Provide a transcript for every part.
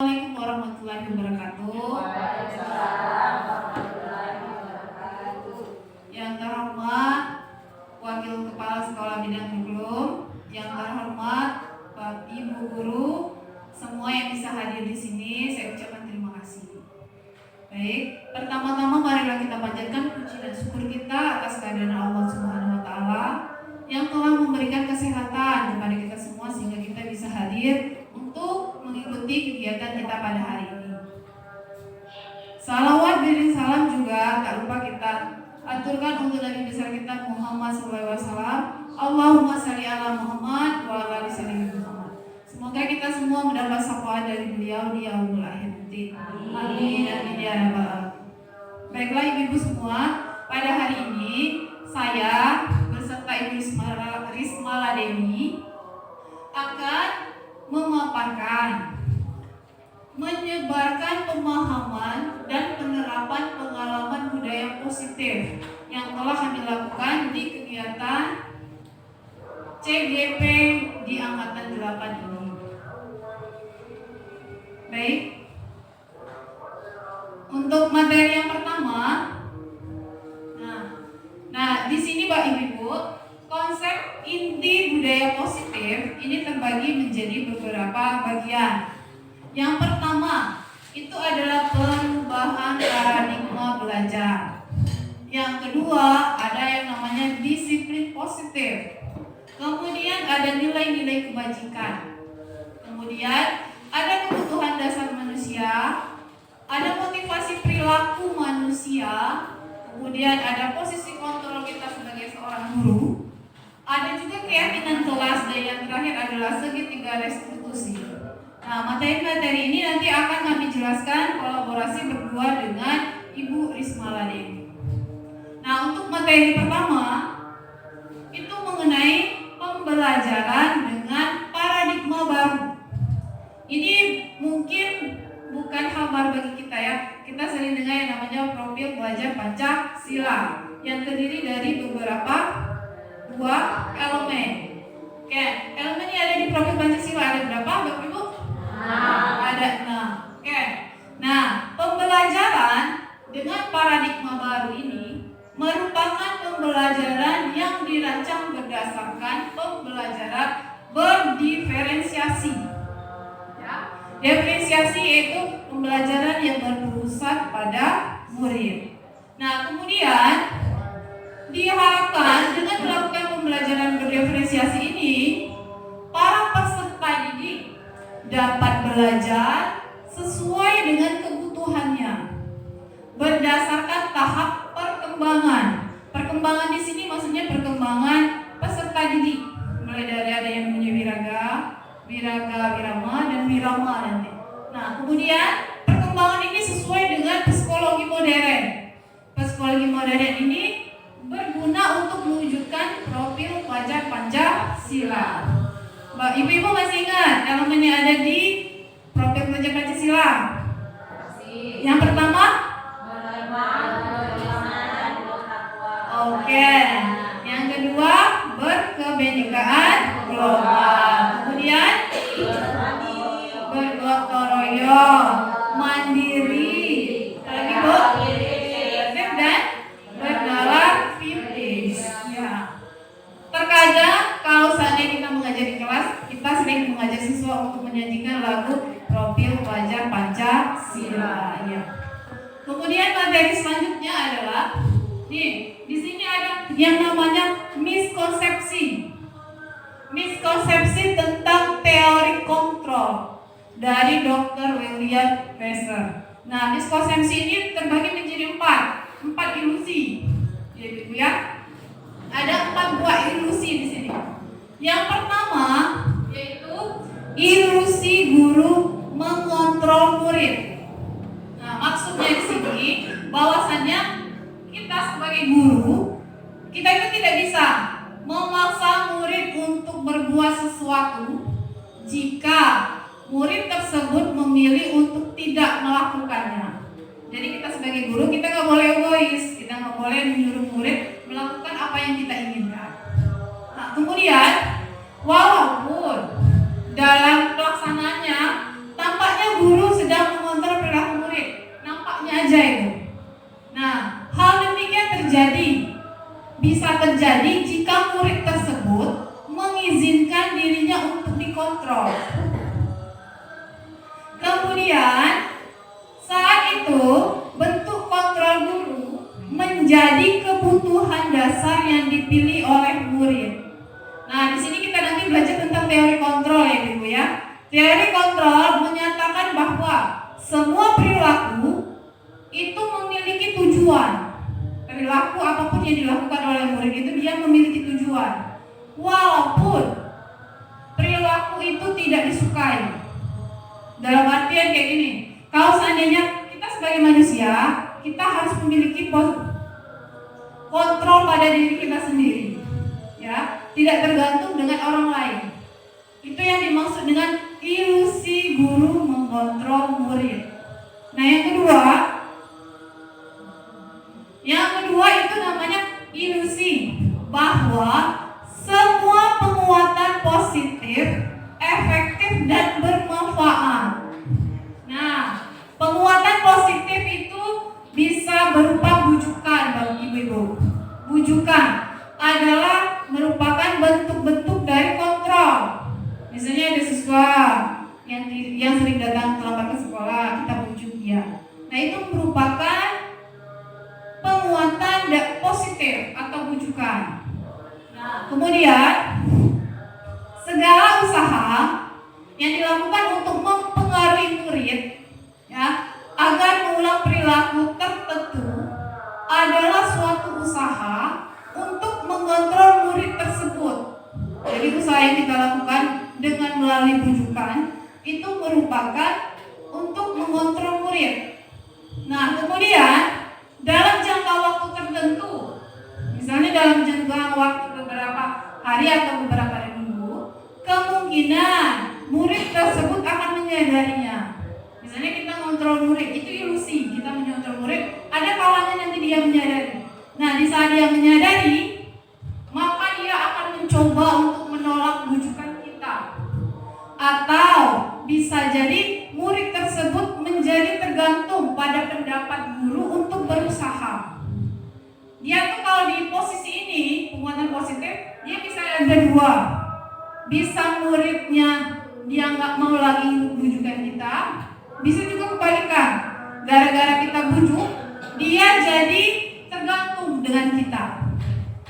Assalamualaikum warahmatullahi wabarakatuh. Yang terhormat Wakil Kepala Sekolah Bidang Kurikulum, yang terhormat Bapak Ibu guru, semua yang bisa hadir di sini, saya ucapkan terima kasih. Baik, pertama-tama marilah kita panjatkan puji dan syukur kita atas kehadiran Allah Subhanahu wa taala yang telah memberikan kesehatan kepada kita semua sehingga kita bisa hadir untuk mengikuti kegiatan kita pada hari ini. Salawat dan salam juga tak lupa kita aturkan untuk Nabi besar kita Muhammad SAW. Allahumma shalli ala Muhammad wa ala ali sayyidina Muhammad. Semoga kita semua mendapat syafaat dari beliau di yaumul akhir nanti. Amin amin ya rabbal alamin. Baiklah ibu-ibu semua, pada hari ini saya beserta Ibu Risma Ladeni akan memaparkan, menyebarkan pemahaman dan penerapan pengalaman budaya positif yang telah kami lakukan di kegiatan CGP di Angkatan 8 ini. Baik, untuk materi yang pertama, nah di sini Pak Ibu, konsep inti budaya positif ini terbagi menjadi beberapa bagian. Yang pertama, itu adalah perubahan paradigma belajar. Yang kedua, ada yang namanya disiplin positif. Kemudian ada nilai-nilai kebajikan. Kemudian ada kebutuhan dasar manusia, ada motivasi perilaku manusia, kemudian ada posisi kontrol kita sebagai seorang guru, ada juga keyakinan kelas, dan yang terakhir adalah segitiga restitusi. Nah, materi-materi ini nanti akan kami jelaskan kolaborasi berdua dengan Ibu Risma Ladeni. Nah, untuk materi pertama itu mengenai pembelajaran dengan paradigma baru. Ini mungkin bukan hal baru bagi kita ya. Kita sering dengar yang namanya profil belajar Pancasila yang terdiri dari beberapa dua elemen. Oke, elemen yang ada di profil Pancasila ada berapa, Bapak Ibu? Ada 6. Oke. Nah, pembelajaran dengan paradigma baru ini merupakan pembelajaran yang dirancang berdasarkan pembelajaran berdiferensiasi. Ya. Diferensiasi yaitu pembelajaran yang berpusat pada murid. Nah, kemudian diharapkan dengan melakukan pembelajaran berdiferensiasi ini, para peserta didik dapat belajar sesuai dengan kebutuhannya berdasarkan tahap perkembangan. Perkembangan di sini maksudnya perkembangan peserta didik, mulai dari ada yang namanya wirama dan wirama nanti. Nah, kemudian perkembangan ini sesuai dengan psikologi modern. Psikologi modern ini berguna untuk mewujudkan profil pelajar Pancasila. Mbak, ibu-ibu masih ingat elemen yang ada di profil pelajar Pancasila? Yang pertama? Oke. Yang kedua, berkebinekaan global. Kemudian bergotong royong, mandiri, lagi Bu, dan bernalar kritis. Ya. Terkadang kalau seandainya kita mengajar di kelas, kita sering mengajak siswa untuk menyajikan lagu profil pelajar Pancasila. Ya. Kemudian materi selanjutnya adalah di sini ada yang namanya miskonsepsi. Miskonsepsi dari Dr. William Fraser. Nah, miskonsepsi ini terbagi menjadi empat ilusi. Ya, Ibu ya. Ada 4 buah ilusi di sini. Yang pertama yaitu ilusi guru mengontrol murid. Nah, maksudnya di sini bahwasannya kita sebagai guru, kita itu tidak bisa memaksa murid untuk berbuat sesuatu jika murid tersebut memilih untuk tidak melakukannya. Jadi kita sebagai guru, kita nggak boleh egois, kita nggak boleh menyuruh murid melakukan apa yang kita inginkan. Nah, kemudian walaupun dalam pelaksanaannya tampaknya guru sedang mengontrol perilaku murid, nampaknya aja itu. Nah, hal demikian bisa terjadi jika murid tersebut mengizinkan dirinya untuk dikontrol. Kemudian saat itu bentuk kontrol guru menjadi kebutuhan dasar yang dipilih oleh murid. Nah, di sini kita nanti belajar tentang teori kontrol ya, Ibu ya. Teori kontrol menyatakan bahwa semua perilaku itu memiliki tujuan. Perilaku apapun yang dilakukan oleh murid itu dia memiliki tujuan. Walaupun perilaku itu tidak disukai. Dalam artian kayak gini, kalau seandainya kita sebagai manusia, kita harus memiliki kontrol pada diri kita sendiri, ya, tidak tergantung dengan orang lain. Itu yang dimaksud dengan ilusi guru mengontrol murid. Nah, yang kedua itu namanya ilusi bahwa semua penguatan positif, efektif dan bermanfaat. Nah, penguatan positif itu bisa berupa bujukan, Bapak Ibu. Bujukan adalah merupakan bentuk-bentuk dari kontrol. Misalnya ada siswa yang sering datang terlambat ke sekolah, kita bujuk dia. Nah, itu merupakan penguatan positif atau bujukan. Nah, kemudian segala usaha yang dilakukan untuk mempengaruhi murid, ya, agar mengulang perilaku tertentu adalah suatu usaha untuk mengontrol murid tersebut. Jadi usaha yang kita lakukan dengan melalui bujukan itu merupakan untuk mengontrol murid. Nah, kemudian dalam jangka waktu tertentu, misalnya dalam jangka waktu beberapa hari atau beberapa minggu, kemungkinan murid tersebut akan menyadarinya. Misalnya kita mengontrol murid, itu ilusi, kita mengontrol murid, ada kalanya nanti dia menyadari. Nah, di saat dia menyadari, maka dia akan mencoba untuk menolak bujukan kita. Atau bisa jadi murid tersebut menjadi tergantung pada pendapat guru untuk berusaha. Dia tuh kalau di posisi ini, penguatan positif, dia bisa ada dua. Bisa muridnya dia nggak mau lagi bujukan kita, bisa juga kebalikan. Gara-gara kita bujuk, dia jadi tergantung dengan kita.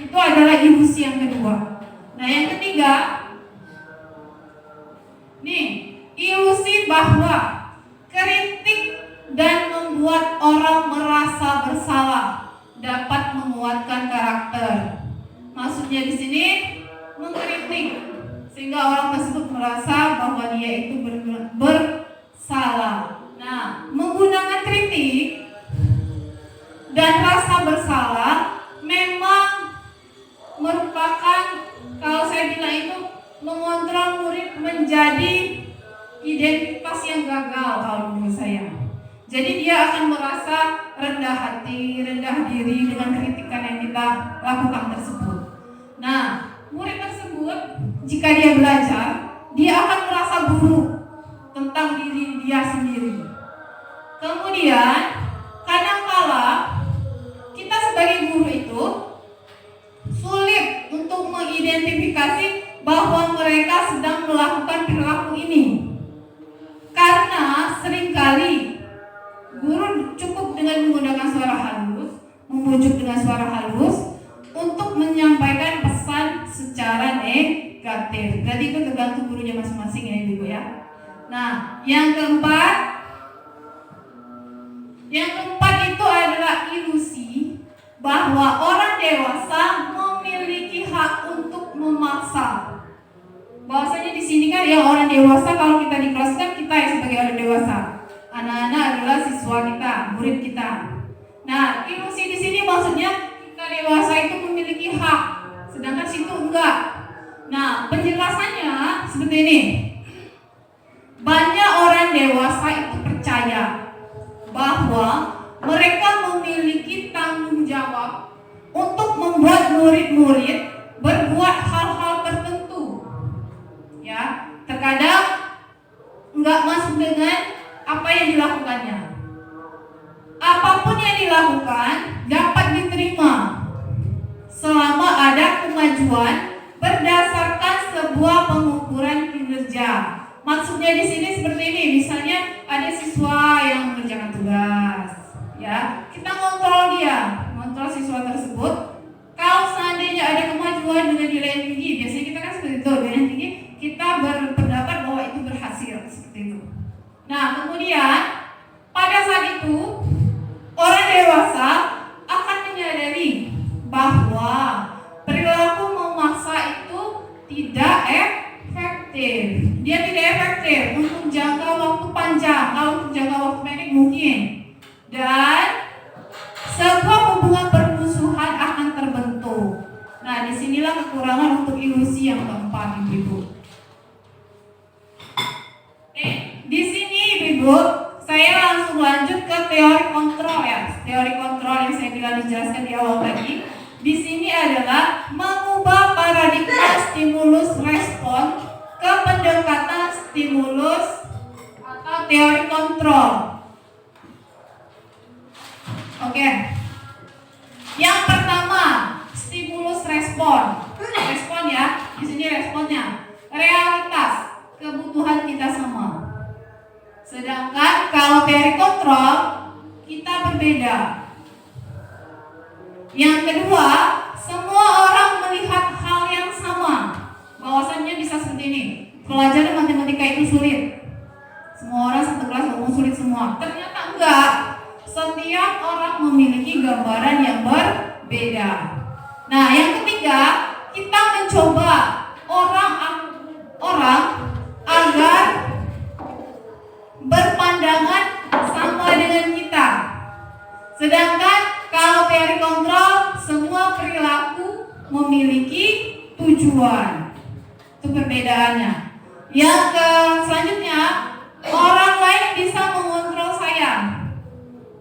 Itu adalah ilusi yang kedua. Nah, yang ketiga, nih, ilusi bahwa kritik dan membuat orang merasa bersalah dapat menguatkan karakter. Maksudnya di sini mengkritik sehingga orang tersebut merasa bahwa dia itu bersalah. Nah, menggunakan kritik dan rasa bersalah memang merupakan, kalau saya bilang itu mengontrol murid menjadi identitas yang gagal kalau menurut saya. Jadi dia akan merasa rendah hati, rendah diri dengan kritikan yang kita lakukan tersebut. Nah, murid tersebut jika dia belajar, dia akan merasa buruk tentang diri dia sendiri. Kemudian, kadangkala kita sebagai guru itu sulit untuk mengidentifikasi bahwa mereka sedang melakukan perilaku ini. Karena seringkali guru cukup dengan menggunakan suara halus, membujuk dengan suara halus untuk menyampaikan pesan secara negatif. Berarti itu tergantung gurunya masing-masing ya, Ibu ya. Nah, yang keempat itu adalah ilusi bahwa orang dewasa memiliki hak untuk memaksa. Bahwasanya di sini kan ya orang dewasa, kalau kita di kelas kan kita ya sebagai orang dewasa. Anak-anak adalah siswa kita, murid kita. Nah, ilusi di sini maksudnya kita dewasa itu memiliki hak, sedangkan situ enggak. Nah, penjelasannya seperti ini. Banyak orang dewasa itu percaya bahwa mereka memiliki tanggung jawab untuk membuat murid-murid berbuat hal-hal tertentu. Ya, terkadang enggak masuk dengan apa yang dilakukannya. Apapun yang dilakukan dapat diterima selama ada kemajuan berdasarkan sebuah pengukuran kinerja. Maksudnya di sini seperti ini, misalnya ada siswa yang mengerjakan tugas, ya kita ngontrol ngontrol siswa tersebut. Kalau seandainya ada kemajuan dengan nilai yang tinggi, biasanya kita kan seperti itu, nilai yang tinggi, kita berpendapat bahwa itu berhasil, seperti itu. Nah, kemudian pada saat itu orang dewasa akan menyadari bahwa perilaku memaksa itu tidak efektif. Dia tidak efektif untuk jangka waktu panjang, kalau untuk jangka waktu pendek mungkin. Dan sebuah hubungan permusuhan akan terbentuk. Nah, disinilah kekurangan untuk ilusi yang keempat, Ibu. Di sini Ibu, saya langsung lanjut ke teori kontrol ya. Teori kontrol yang saya bilang dijelaskan di awal tadi. Di sini adalah mengubah paradigma stimulus respon ke pendekatan stimulus atau teori kontrol. Oke. Yang pertama, stimulus respon. Respon ya, di sini responnya realitas kebutuhan kita sama. Sedangkan kalau teori kontrol kita berbeda. Yang kedua, semua orang melihat hal yang sama. Bahwasannya bisa seperti ini. Pelajaran matematika itu sulit. Semua orang satu kelas ngomong sulit semua. Ternyata enggak. Setiap orang memiliki gambaran yang berbeda. Nah, yang ketiga, kita mencoba orang agar berpandangan sama dengan kita. Sedangkan kalau teori kontrol, semua perilaku memiliki tujuan. Itu perbedaannya. Yang selanjutnya, orang lain bisa mengontrol saya.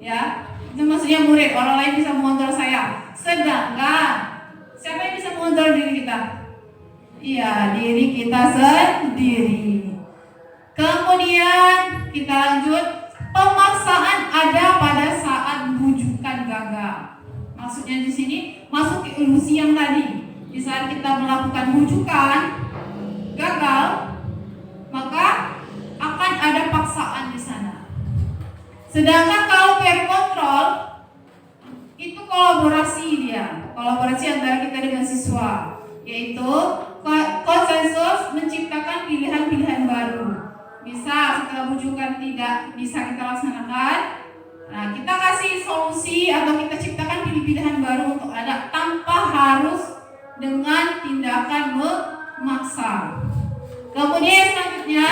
Ya, itu maksudnya murid. Orang lain bisa mengontrol saya. Sedangkan siapa yang bisa mengontrol diri kita? Iya, diri kita sendiri. Kemudian kita lanjut. Pemaksaan ada pada saat bujukan gagal. Maksudnya di sini masuk ke ilusi yang tadi. Di saat kita melakukan bujukan gagal, maka akan ada paksaan di sana. Sedangkan kalau teori kontrol itu kolaborasi antara kita dengan siswa, yaitu konsensus menciptakan pilihan-pilihan baru. Bisa setelah bujukan tidak bisa kita laksanakan, nah kita kasih solusi atau kita ciptakan pilihan baru untuk anak tanpa harus dengan tindakan memaksa. Kemudian selanjutnya,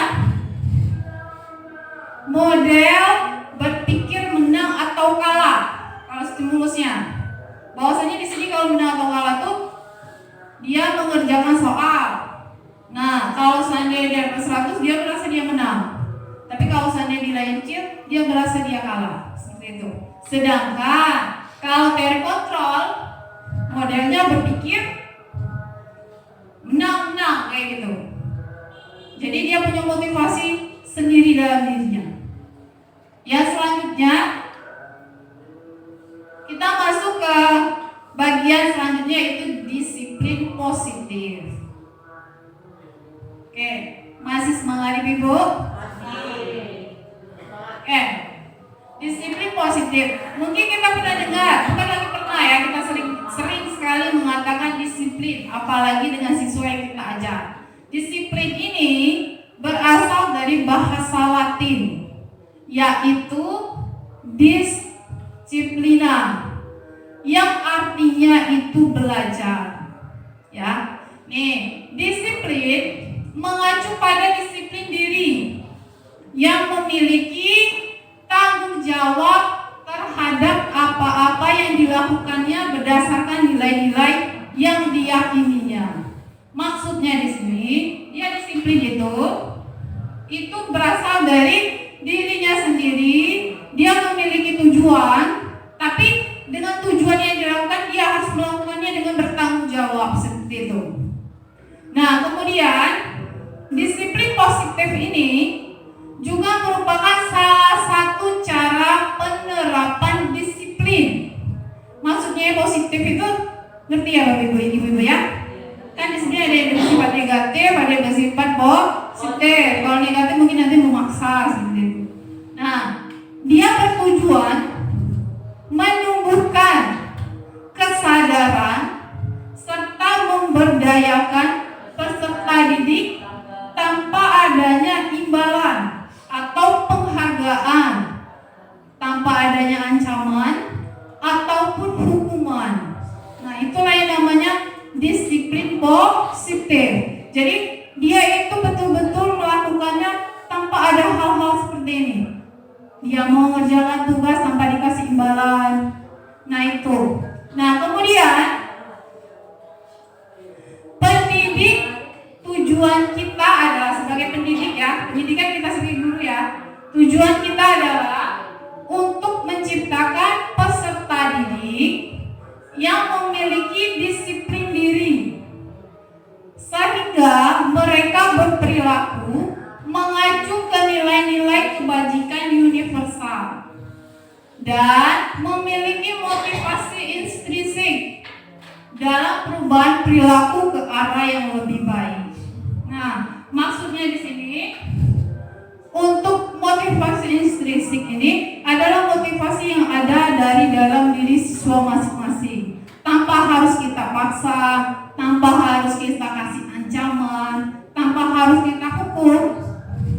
model berpikir menang atau kalah. Kalau stimulusnya, bahwasanya di sini kalau menang atau kalah tuh dia mengerjakan soal. Nah, kalau seandainya dia dapat 100, dia merasa dia menang. Tapi kalau seandainya nilainya kecil, dia merasa dia kalah. Seperti itu. Sedangkan kalau teori kontrol, modelnya berpikir menang kayak gitu. Jadi dia punya motivasi sendiri dalam dirinya. Yang selanjutnya, kita masuk ke bagian selanjutnya, yaitu disiplin positif. Oke, masih semangat Ibu? Oke, disiplin positif. Mungkin kita pernah dengar, bukan lagi pernah ya, kita sering sekali mengatakan disiplin, apalagi dengan siswa yang kita ajar. Disiplin ini berasal dari bahasa Latin, yaitu disciplina, yang artinya itu belajar. Ya, nih, disiplin mengacu pada disiplin diri yang memiliki tanggung jawab terhadap apa-apa yang dilakukannya berdasarkan nilai-nilai yang diyakininya. Maksudnya di sini, dia disiplin itu berasal dari dirinya sendiri. Dia memiliki tujuan, tapi dengan tujuan yang dilakukan dia harus melakukannya dengan bertanggung jawab, seperti itu. Nah, kemudian disiplin positif ini juga merupakan salah satu cara penerapan disiplin. Maksudnya positif itu ngerti ya Bapak Ibu, Ibu ya? Kan di sini ada yang bersifat negatif, ada yang bersifat positif. Kalau negatif mungkin nanti memaksa seperti itu. Nah, dia bertujuan menumbuhkan kesadaran serta memberdayakan peserta didik tanpa adanya imbalan atau penghargaan, tanpa adanya ancaman ataupun hukuman. Nah, itulah yang namanya disiplin positif. Jadi dia itu betul-betul melakukannya tanpa ada hal-hal seperti ini. Dia mau mengerjakan tugas tanpa dikasih imbalan. Nah, itu. Nah, kemudian pendidik, tujuan kita adalah sebagai pendidik ya. Pendidikan kita sebagai guru ya. Tujuan kita adalah untuk menciptakan peserta didik yang memiliki disiplin diri, sehingga mereka berperilaku mengacu ke nilai-nilai kebajikan universal dan memiliki motivasi intrinsik dalam perubahan perilaku ke arah yang lebih baik. Nah, maksudnya di sini untuk motivasi intrinsik ini adalah motivasi yang ada dari dalam diri siswa masing-masing, tanpa harus kita paksa, tanpa harus kita kasih ancaman, tanpa harus kita hukum.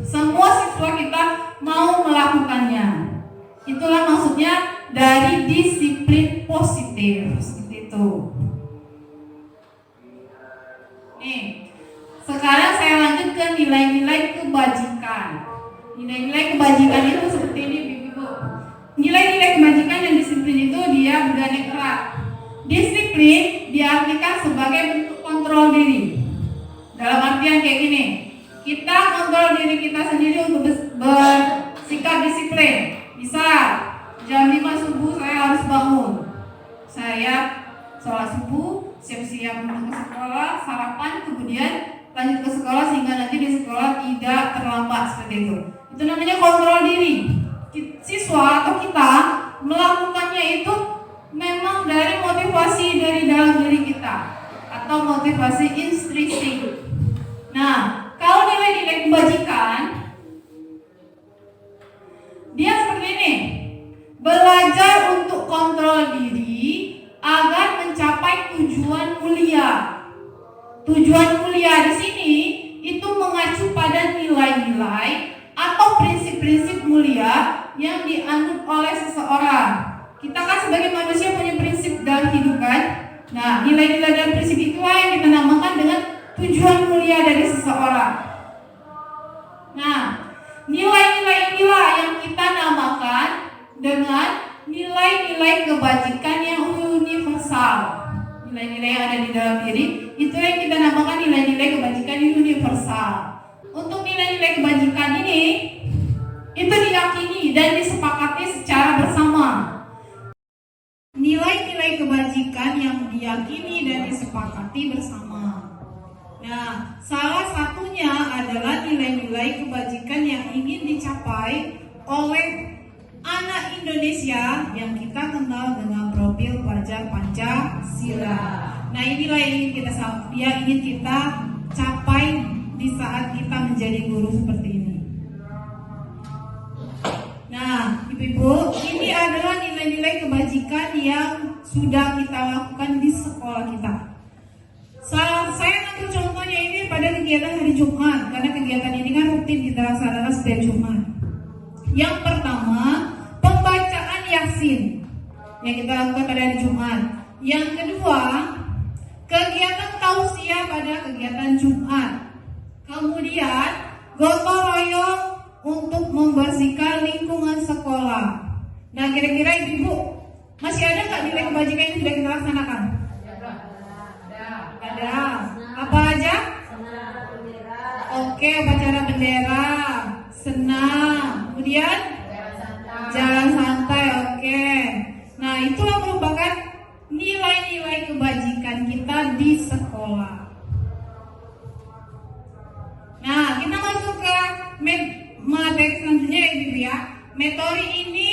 Semua siswa kita mau melakukannya. Itulah maksudnya dari disiplin positif, seperti itu. Nih, sekarang saya lanjut ke nilai-nilai kebajikan. Nilai-nilai kebajikan itu seperti ini, Ibu. Nilai-nilai kebajikan yang disiplin itu dia berani erat. Disiplin diartikan sebagai bentuk kontrol diri. Dalam artian kayak gini, kita kontrol diri kita sendiri untuk bersikap disiplin. Misal, jam 5 subuh saya harus bangun. Saya sholat subuh, siap-siap untuk ke sekolah, sarapan, kemudian lanjut ke sekolah sehingga nanti di sekolah tidak terlambat, seperti itu. Itu namanya kontrol diri. Siswa atau kita melakukannya itu memang dari motivasi dari dalam diri kita atau motivasi intrinsik. Nah, kalau nilai-nilai kebajikan dia seperti ini. Belajar untuk kontrol diri agar mencapai tujuan mulia. Tujuan mulia di sini itu mengacu pada nilai-nilai atau prinsip-prinsip mulia yang dianut oleh seseorang. Kita kan sebagai manusia punya prinsip dalam hidup kan? Nah, nilai-nilai dan prinsip itulah yang kita namakan dengan tujuan mulia dari seseorang. Nah, nilai-nilai inilah yang kita namakan dengan nilai-nilai kebajikan yang universal. Nilai-nilai yang ada di dalam diri, itu yang kita namakan nilai-nilai kebajikan universal. Untuk nilai-nilai kebajikan ini, itu diyakini dan disepakati secara bersama. Nilai-nilai kebajikan yang diyakini dan disepakati bersama. Nah, salah satunya adalah nilai-nilai kebajikan yang ingin dicapai oleh anak Indonesia yang kita kenal dengan profil pelajar Pancasila. Nah, inilah yang ingin kita capai di saat kita menjadi guru seperti ini. Nah, Ibu-ibu, ini adalah nilai-nilai kebajikan yang sudah kita lakukan di sekolah kita. Saya ambil contohnya ini pada kegiatan hari Jumat, karena kegiatan ini kan Yang pertama, pembacaan Yasin yang kita lakukan pada hari Jumat. Yang kedua, kegiatan tausiah pada kegiatan Jumat. Kemudian, gotong royong untuk membersihkan lingkungan sekolah. Nah, kira-kira Ibu masih ada nggak nilai kebajikan yang sudah kita laksanakan? Ada. Apa aja? Oke, upacara bendera, senam, kemudian jalan santai. Oke. Nah, itulah merupakan nilai-nilai kebajikan kita di sekolah. Nah, kita masuk ke materi selanjutnya ya Ibu ya. Materi ini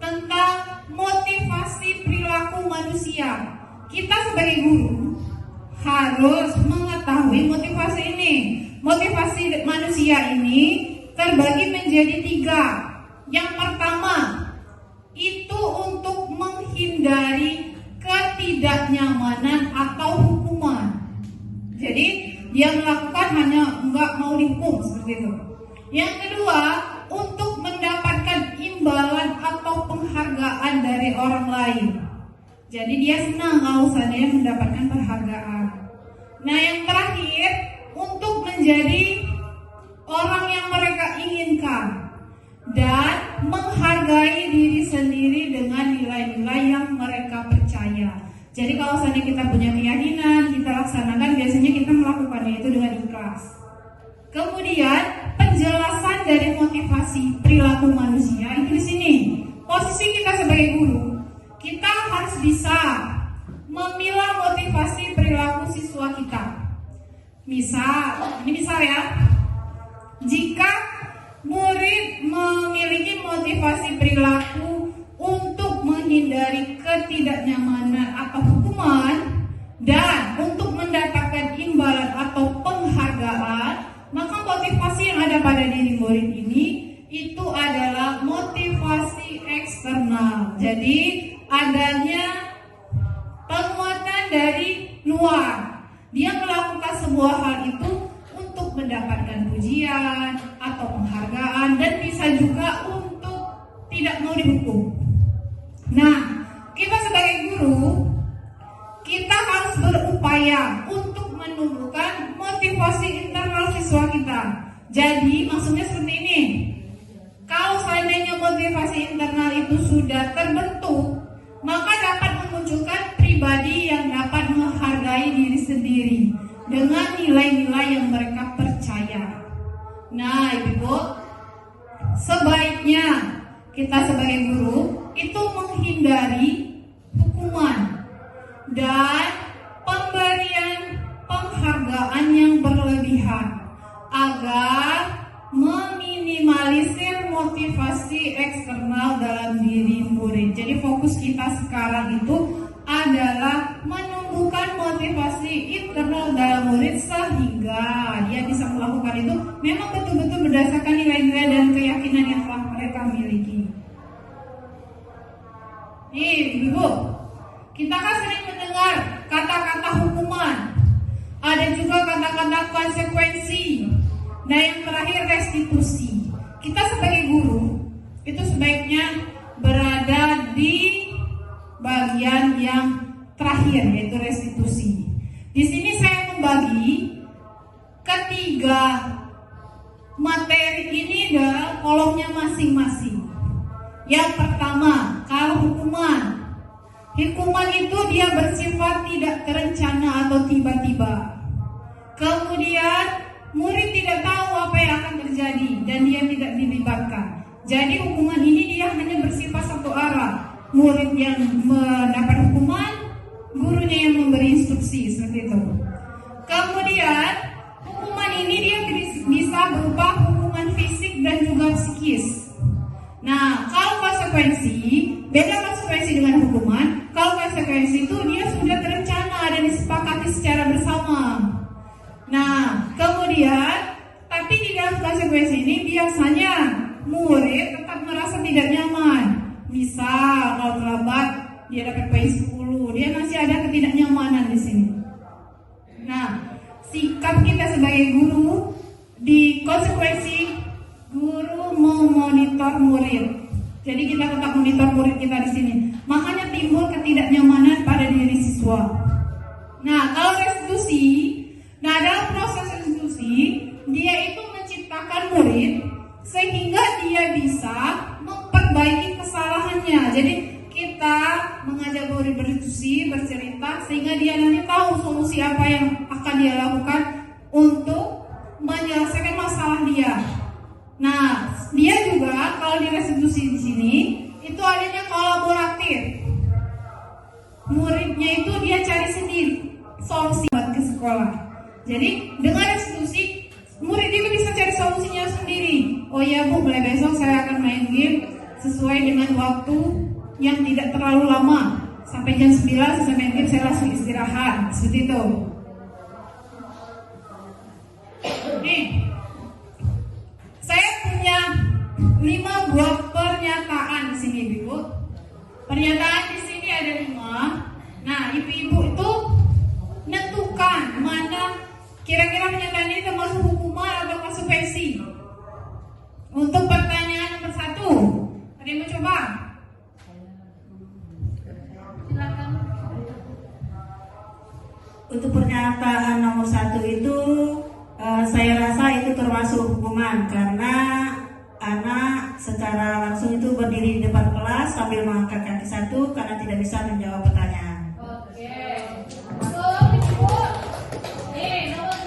tentang motivasi perilaku manusia. Kita sebagai guru harus mengetahui motivasi ini. Motivasi manusia ini terbagi menjadi 3. Yang pertama, itu untuk menghindari ketidaknyamanan atau hukuman. Jadi dia melakukan hanya enggak mau dihukum seperti itu. Yang kedua, untuk mendapatkan imbalan atau penghargaan dari orang lain. Jadi dia senang kalau seandainya mendapatkan penghargaan. Nah, yang terakhir, untuk menjadi orang yang mereka inginkan dan menghargai diri sendiri dengan nilai-nilai yang mereka percaya. Jadi kalau seandainya kita punya keyakinan, kita laksanakan, biasanya kita melakukannya itu dengan ikhlas. Kemudian penjelasan dari motivasi perilaku manusia itu di sini. Posisi kita sebagai guru, kita harus bisa memilah motivasi perilaku siswa kita. Misal, ini misal ya. Jika murid memiliki motivasi perilaku untuk menghindari ketidaknyamanan atau hukuman dan untuk mendapatkan imbalan atau penghargaan, maka motivasi yang ada pada diri murid ini itu adalah motivasi eksternal. Jadi adanya penguatan dari luar. Dia melakukan sebuah hal itu untuk mendapatkan pujian atau penghargaan dan bisa juga untuk tidak mau dihukum. Nah, kita sebagai guru, kita harus berupaya untuk menumbuhkan motivasi internal siswa kita. Jadi maksudnya seperti ini. Kalau seandainya motivasi internal itu sudah terbentuk, maka dapat memunculkan pribadi yang dapat menghargai diri sendiri dengan nilai-nilai yang mereka percaya. Nah, Ibu, sebaiknya kita sebagai guru itu menghindari hukuman dan pemberian penghargaan yang berlebihan agar meminimalisir motivasi eksternal dalam diri murid. Jadi fokus kita sekarang itu adalah menumbuhkan motivasi internal dalam murid sehingga dia bisa melakukan itu memang betul-betul berdasarkan nilai-nilai dan keyakinan yang telah mereka miliki. Nih, Ibu, kita kan sering mendengar kata-kata hukuman. Ada juga kata-kata konsekuensi. Nah, yang terakhir restitusi. Kita sebagai guru itu sebaiknya berada di bagian yang terakhir, yaitu restitusi. Di sini saya membagi ketiga materi ini dalam kolomnya masing-masing. Yang pertama, kalau hukuman. Hukuman itu dia bersifat tidak terencana atau tiba-tiba. Kemudian murid tidak tahu apa yang akan terjadi dan dia tidak dilibatkan. Jadi hukuman ini dia hanya bersifat satu arah. Murid yang mendapat hukuman, gurunya yang memberi instruksi, seperti itu. Kemudian hukuman ini dia bisa berupa hukuman fisik dan juga psikis. Nah, kalau konsekuensi, beda konsekuensi dengan hukuman. Kalau konsekuensi itu dia sudah terencana dan disepakati secara bersama. Nah, kemudian tapi di dalam konsekuensi ini biasanya murid tetap merasa tidak nyaman. Misal kalau terlambat dia dapat PI 10, dia masih ada ketidaknyamanan di sini. Nah, sikap kita sebagai guru di konsekuensi, guru memonitor monitor murid. Jadi kita tetap monitor murid kita di sini. Makanya timbul ketidaknyamanan pada diri siswa. Nah, kalau restitusi, dalam proses restitusi, dia itu menciptakan murid sehingga dia bisa memperbaiki kesalahannya. Jadi kita mengajak murid berdiskusi, bercerita, sehingga dia nanti tahu solusi apa yang akan dia lakukan untuk menyelesaikan masalah dia. Nah, dia juga kalau di restitusi di sini itu adanya kolaboratif. Muridnya itu dia cari sendiri solusi buat ke sekolah. Jadi dengan restitusi murid itu bisa cari solusinya sendiri. Oh iya Bu, mulai besok saya akan main game sesuai dengan waktu yang tidak terlalu lama. Sampai jam 9 saya main game, saya langsung istirahat. Seperti itu. Nih, saya punya 5 buah pernyataan di sini, Ibu. Pernyataan di sini ada 5. Nah, ibu-ibu itu menentukan mana kira-kira pernyataan ini termasuk hukuman atau konsekuensi. Untuk pertanyaan nomor 1, ada yang mau coba? Silakan. Untuk pernyataan nomor 1 itu saya rasa itu termasuk hukuman karena anak secara langsung itu berdiri di depan kelas sambil mengangkat kaki satu karena tidak bisa menjawab pertanyaan. Oke. Ibu. Nomor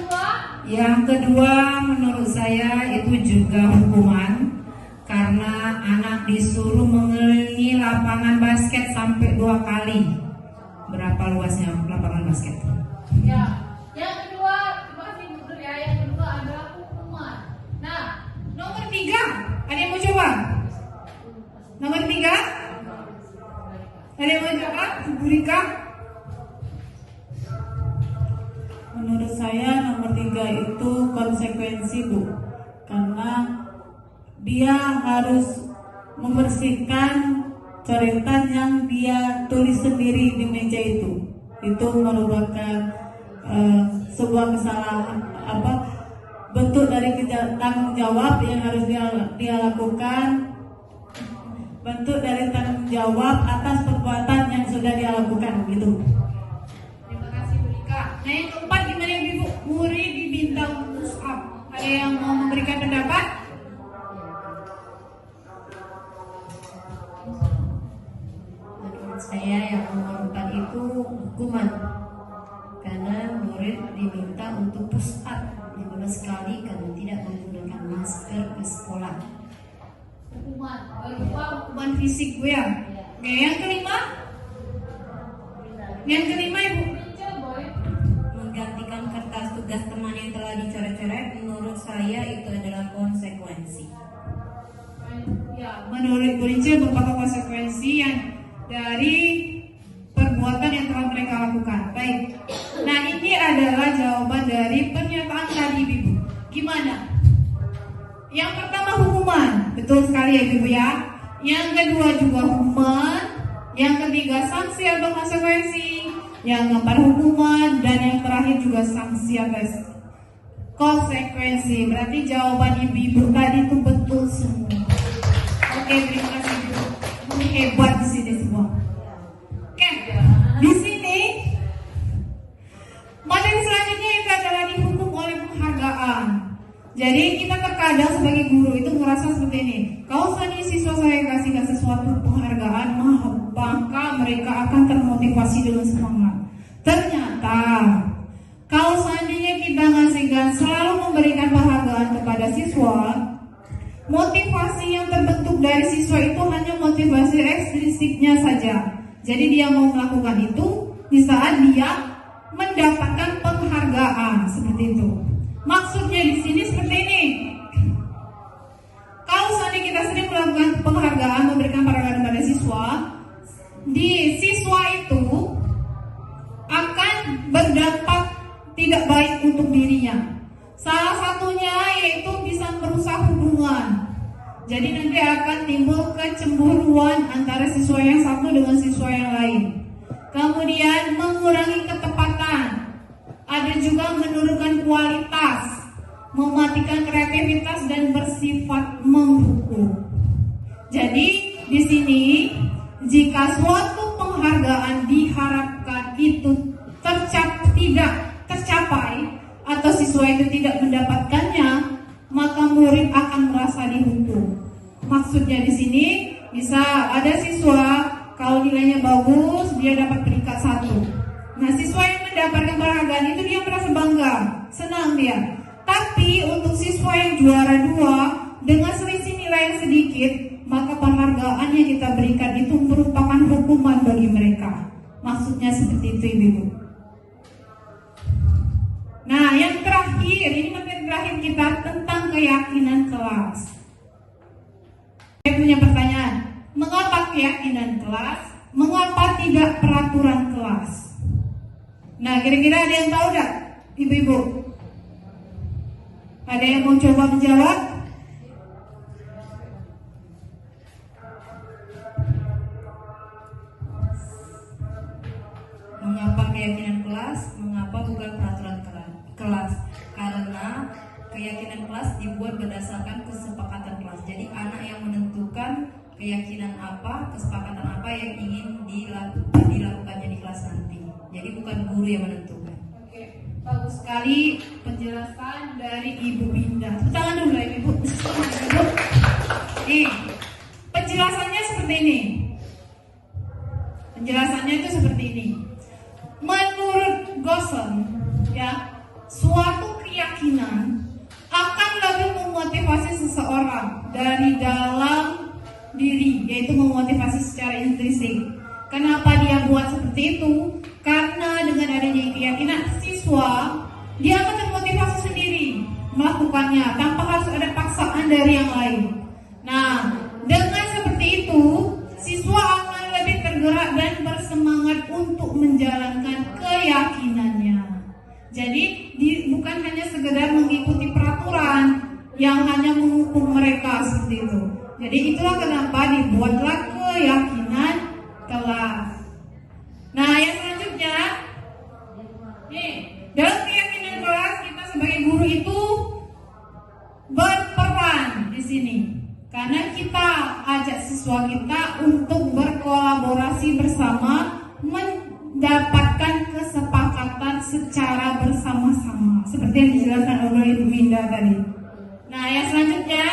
2. Yang kedua menurut saya itu juga hukuman karena anak disuruh mengelilingi lapangan basket sampai 2 kali. Berapa luasnya lapangan basket? Ya. Yang kedua, terima kasih Bu Nur ya. Yang kedua adalah hukuman. Nah, nomor 3, ada yang mau coba? Nomor 3, ada yang mau coba? Bu Rika? Menurut saya nomor 3 itu konsekuensi Bu, karena dia harus membersihkan coretan yang dia tulis sendiri di meja itu. Itu merupakan sebuah kesalahan bentuk dari tanggung jawab yang harus dia lakukan, bentuk dari tanggung jawab atas perbuatan yang sudah dia lakukan gitu. Terima kasih Bu Rika. Nah, yang keempat gimana Ibu? Murid diminta push up. Ada yang mau memberikan pendapat? Menurut saya yang nomor 4 itu hukuman karena murid diminta untuk push up 15 kali karena tidak menggunakan masker ke sekolah. Hukuman. Hukuman fisik Bu ya. Oke, yang kelima? Yang kelima Ibu. Menggantikan kertas tugas teman yang telah dicoret-coret, menurut saya itu adalah konsekuensi. Ya, menurut Bu Rince merupakan konsekuensi yang dari perbuatan yang telah mereka lakukan. Baik. Nah, ini adalah jawaban dari pernyataan tadi, Ibu. Gimana? Yang pertama hukuman, betul sekali ya Ibu ya. Yang kedua juga hukuman. Yang ketiga sanksi atau konsekuensi. Yang keempat hukuman dan yang terakhir juga sanksi atau konsekuensi. Berarti jawaban ibu-ibu tadi itu betul semua. Oke, terima kasih Ibu. Ini hebat di sini semua. Oke, di sini materi selanjutnya itu adalah dihukum oleh penghargaan. Jadi kita terkadang sebagai guru itu merasa seperti ini. Kalau seandainya siswa saya kasihkan sesuatu penghargaan, maka mereka akan termotivasi dengan semangat. Ternyata kalau seandainya kita ngasihkan selalu memberikan penghargaan kepada siswa, motivasi yang terbentuk dari siswa itu hanya motivasi ekstrinsipnya saja. Jadi dia mau melakukan itu di saat dia mendapatkan penghargaan seperti itu. Maksudnya di sini seperti ini. Kalau seandainya kita sering melakukan penghargaan, memberikan penghargaan kepada siswa, di siswa itu akan berdampak tidak baik untuk dirinya. Salah satunya yaitu bisa merusak hubungan. Jadi nanti akan timbul kecemburuan antara siswa yang satu dengan siswa yang lain. Kemudian mengurangi ketepatan. Ada juga menurunkan kualitas, mematikan kreativitas dan bersifat menghukum. Jadi di sini jika suatu penghargaan diharapkan itu tidak tercapai atau siswa itu tidak mendapatkannya, maka murid akan merasa dihukum. Maksudnya di sini bisa ada siswa kalau nilainya bagus dia dapat peringkat 1. Nah, siswa yang mendapatkan penghargaan itu dia merasa bangga, senang dia. Tapi untuk siswa yang juara 2 dengan selisih nilai yang sedikit, maka penghargaan yang kita berikan itu merupakan hukuman bagi mereka. Maksudnya seperti itu, Ibu. Nah, yang terakhir, ini materi terakhir kita tentang keyakinan kelas. Saya punya pertanyaan, mengapa keyakinan kelas? Mengapa tidak peraturan kelas? Nah, kira-kira ada yang tahu enggak, Ibu-ibu? Ada yang mau coba menjawab? Mengapa keyakinan kelas? Mengapa bukan peraturan kelas? Karena keyakinan kelas dibuat berdasarkan kesepakatan kelas. Jadi anak yang menentukan keyakinan apa, kesepakatan apa yang ingin dilakukannya di kelas nanti. Jadi bukan guru yang menentukan. Oke, bagus sekali penjelasan dari Ibu Binda. Tepuk tangan dulu ya, Ibu. Ibu. Nih, penjelasannya seperti ini. Penjelasannya itu seperti ini. Menurut Gosson, ya, suatu keyakinan akan lebih memotivasi seseorang dari dalam diri, yaitu memotivasi secara intrinsik. Kenapa dia buat seperti itu? Karena dengan adanya keyakinan siswa, dia akan termotivasi sendiri melakukannya tanpa harus ada paksaan dari yang lain. Nah, dengan seperti itu, siswa akan lebih tergerak dan bersemangat untuk menjalankan keyakinannya. Jadi bukan hanya sekedar mengikuti peraturan yang hanya menghukum mereka seperti itu. Jadi itulah kenapa dibuatlah keyakinan kelas. Nah, yang selanjutnya, nih, dalam keyakinan kelas kita sebagai guru itu berperan di sini. Karena kita ajak siswa kita untuk berkolaborasi bersama, mendapatkan kesepakatan secara bersama-sama, seperti yang dijelaskan oleh Ibu Binda tadi. Nah, yang selanjutnya,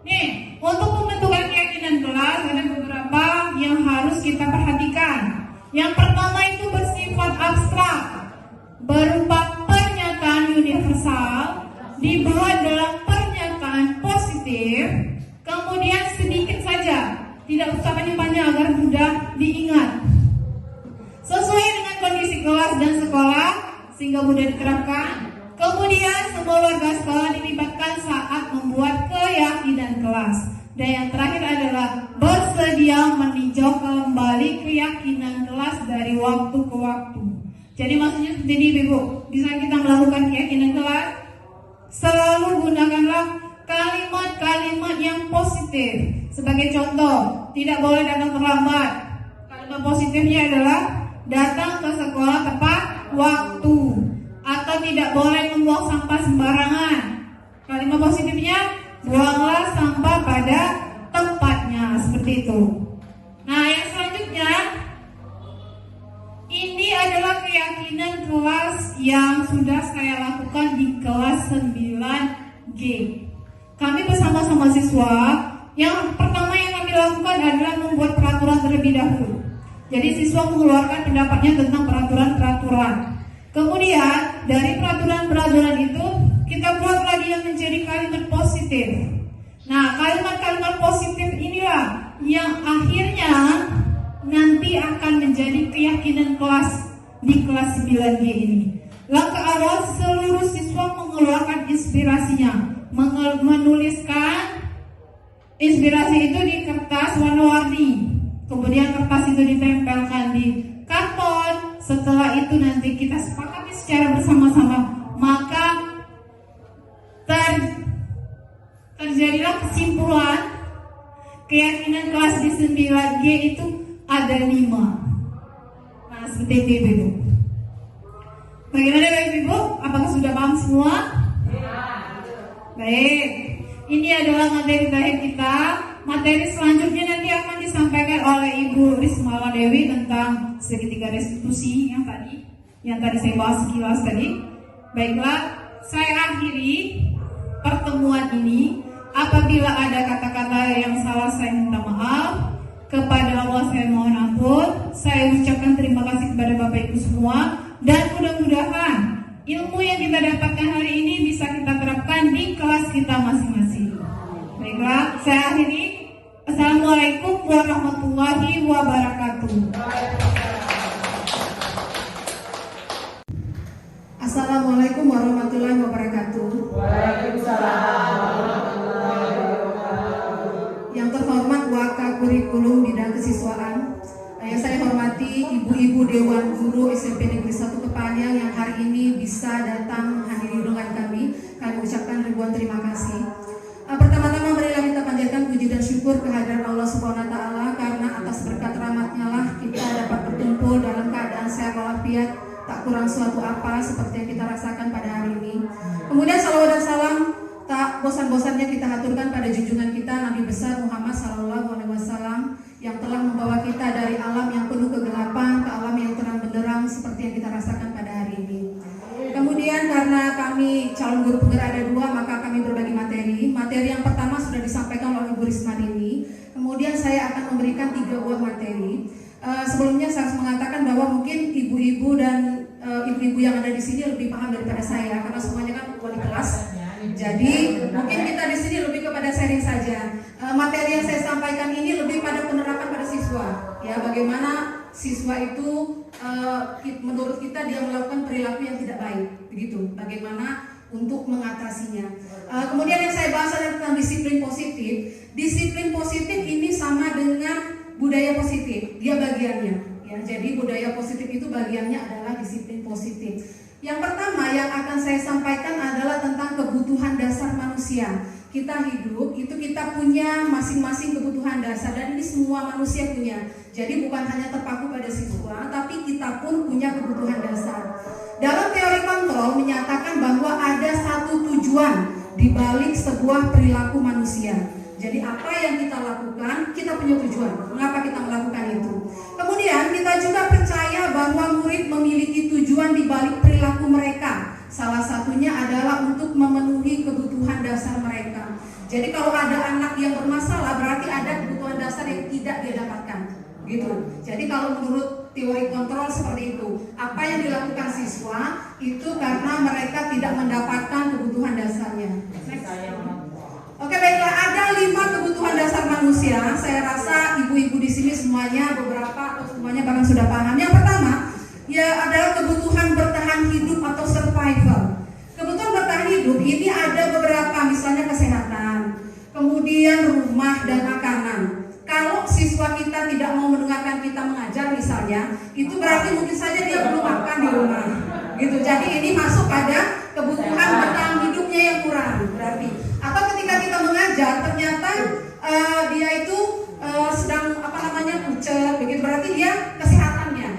nih, untuk pembentukan keyakinan kelas ada beberapa yang harus kita perhatikan. Yang pertama itu bersifat abstrak, berupa pernyataan universal, dibuat dalam pernyataan positif, kemudian sedikit saja, tidak usah panjang-panjang agar mudah diingat. Sesuai dengan kondisi kelas dan sekolah sehingga mudah diterapkan. Kemudian semua warga sekolah dilibatkan saat membuat keyakinan kelas. Dan yang terakhir adalah bersedia meninjau kembali keyakinan kelas dari waktu ke waktu. Jadi maksudnya seperti ini, Ibu. Bisa kita melakukan keyakinan kelas, selalu gunakanlah kalimat-kalimat yang positif. Sebagai contoh, tidak boleh datang terlambat. Kalimat positifnya adalah datang ke sekolah tepat waktu, atau tidak boleh membuang sampah sembarangan. Kalimat positifnya, buanglah sampah pada tempatnya, seperti itu. Nah, yang selanjutnya, ini adalah keyakinan kelas yang sudah saya lakukan di kelas 9G. Kami bersama-sama siswa, yang pertama yang kami lakukan adalah membuat peraturan terlebih dahulu. Jadi siswa mengeluarkan pendapatnya tentang peraturan-peraturan. Kemudian dari peraturan-peraturan itu kita buat lagi yang menjadi kalimat positif. Nah, kalimat-kalimat positif inilah yang akhirnya nanti akan menjadi keyakinan kelas di kelas 9G ini. Langkah awal, seluruh siswa mengeluarkan inspirasinya, menuliskan inspirasi itu di kertas warna-warni. Kemudian kertas itu ditempelkan di karton. Setelah itu nanti kita sepakati secara bersama-sama, maka terjadilah kesimpulan keyakinan kelas di 9G itu ada 5. Nah, seperti itu, Ibu. Bagaimana Bapak Ibu? Apakah sudah paham semua? Baik. Ini adalah materi terakhir kita materi selanjutnya nanti akan disampaikan oleh Ibu Rismala Dewi tentang segitiga restitusi yang tadi saya bahas sekilas tadi. Baiklah, saya akhiri pertemuan ini. Apabila ada kata-kata yang salah, saya minta maaf. Kepada Allah saya mohon ampun. Saya ucapkan terima kasih kepada Bapak Ibu semua, dan mudah-mudahan ilmu yang kita dapatkan hari ini bisa kita terapkan di kelas kita masing-masing. Baiklah, saya akhiri. Assalamualaikum warahmatullahi wabarakatuh. Assalamualaikum warahmatullahi wabarakatuh. Yang terhormat Wakakurikulum Bidang Kesiswaan, yang saya hormati ibu-ibu Dewan Guru SMP Negeri 1 Kepanjang yang hari ini bisa datang menghadiri dengan kami ucapkan ribuan terima kasih. Pertama-tama marilah kita panjatkan puji dan syukur kehadiran Allah Subhanahu wa taala, karena atas berkat rahmat-Nya lah kita dapat berkumpul dalam keadaan sehat walafiat, tak kurang suatu apa seperti yang kita rasakan pada hari ini. Kemudian salawat dan salam tak bosan-bosannya kita haturkan pada junjungan kita Nabi besar Muhammad SAW yang telah membawa kita dari alam yang penuh kegelapan ke alam yang terang benderang seperti yang kita rasakan pada hari ini. Kemudian karena kami calon guru penggerak ada 2, maka kami berbagi materi. Materi yang pertama sudah disampaikan oleh Ibu Risma Dewi. Kemudian saya akan memberikan 3 buah materi. Sebelumnya saya harus mengatakan bahwa mungkin ibu-ibu dan ibu-ibu yang ada di sini lebih paham daripada saya, karena semuanya kan wali kelas. Jadi mungkin kita di sini lebih kepada sharing saja. Materi yang saya sampaikan ini lebih pada penerapan pada siswa. Ya, bagaimana siswa itu menurut kita dia melakukan perilaku yang tidak baik, begitu. Bagaimana untuk mengatasinya. Kemudian yang saya bahas adalah tentang disiplin positif. Disiplin positif ini sama dengan budaya positif, dia bagiannya. Ya, jadi budaya positif itu bagiannya adalah disiplin positif. Yang pertama yang akan saya sampaikan adalah tentang kebutuhan dasar manusia. Kita hidup itu kita punya masing-masing kebutuhan dasar, dan ini semua manusia punya. Jadi bukan hanya terpaku pada siswa, tapi kita pun punya kebutuhan dasar. Dalam teori kontrol menyatakan bahwa ada satu tujuan di balik sebuah perilaku manusia. Jadi apa yang kita lakukan, kita punya tujuan. Mengapa kita melakukan itu? Kemudian kita juga percaya bahwa murid memiliki tujuan di balik perilaku mereka. Salah satunya adalah untuk memenuhi kebutuhan dasar mereka. Jadi kalau ada anak yang bermasalah, berarti ada kebutuhan dasar yang tidak dia dapatkan. Gitu. Jadi kalau menurut teori kontrol seperti itu, apa yang dilakukan siswa itu karena mereka tidak mendapatkan kebutuhan dasarnya. Oke, baiklah, ada 5 kebutuhan dasar manusia. Saya rasa ibu-ibu di sini semuanya beberapa atau semuanya bahkan sudah paham. Yang pertama, ya adalah kebutuhan bertahan hidup atau survival. Kebutuhan bertahan hidup ini ada beberapa, misalnya kesehatan, kemudian rumah dan makanan. Kalau siswa kita tidak mau mendengarkan kita mengajar misalnya, itu berarti mungkin saja dia belum makan di rumah. Gitu. Jadi ini masuk pada kebutuhan bertahan hidupnya yang kurang berarti. Atau ketika kita mengajar ternyata dia itu sedang pucet, begitu, berarti dia kesehatannya.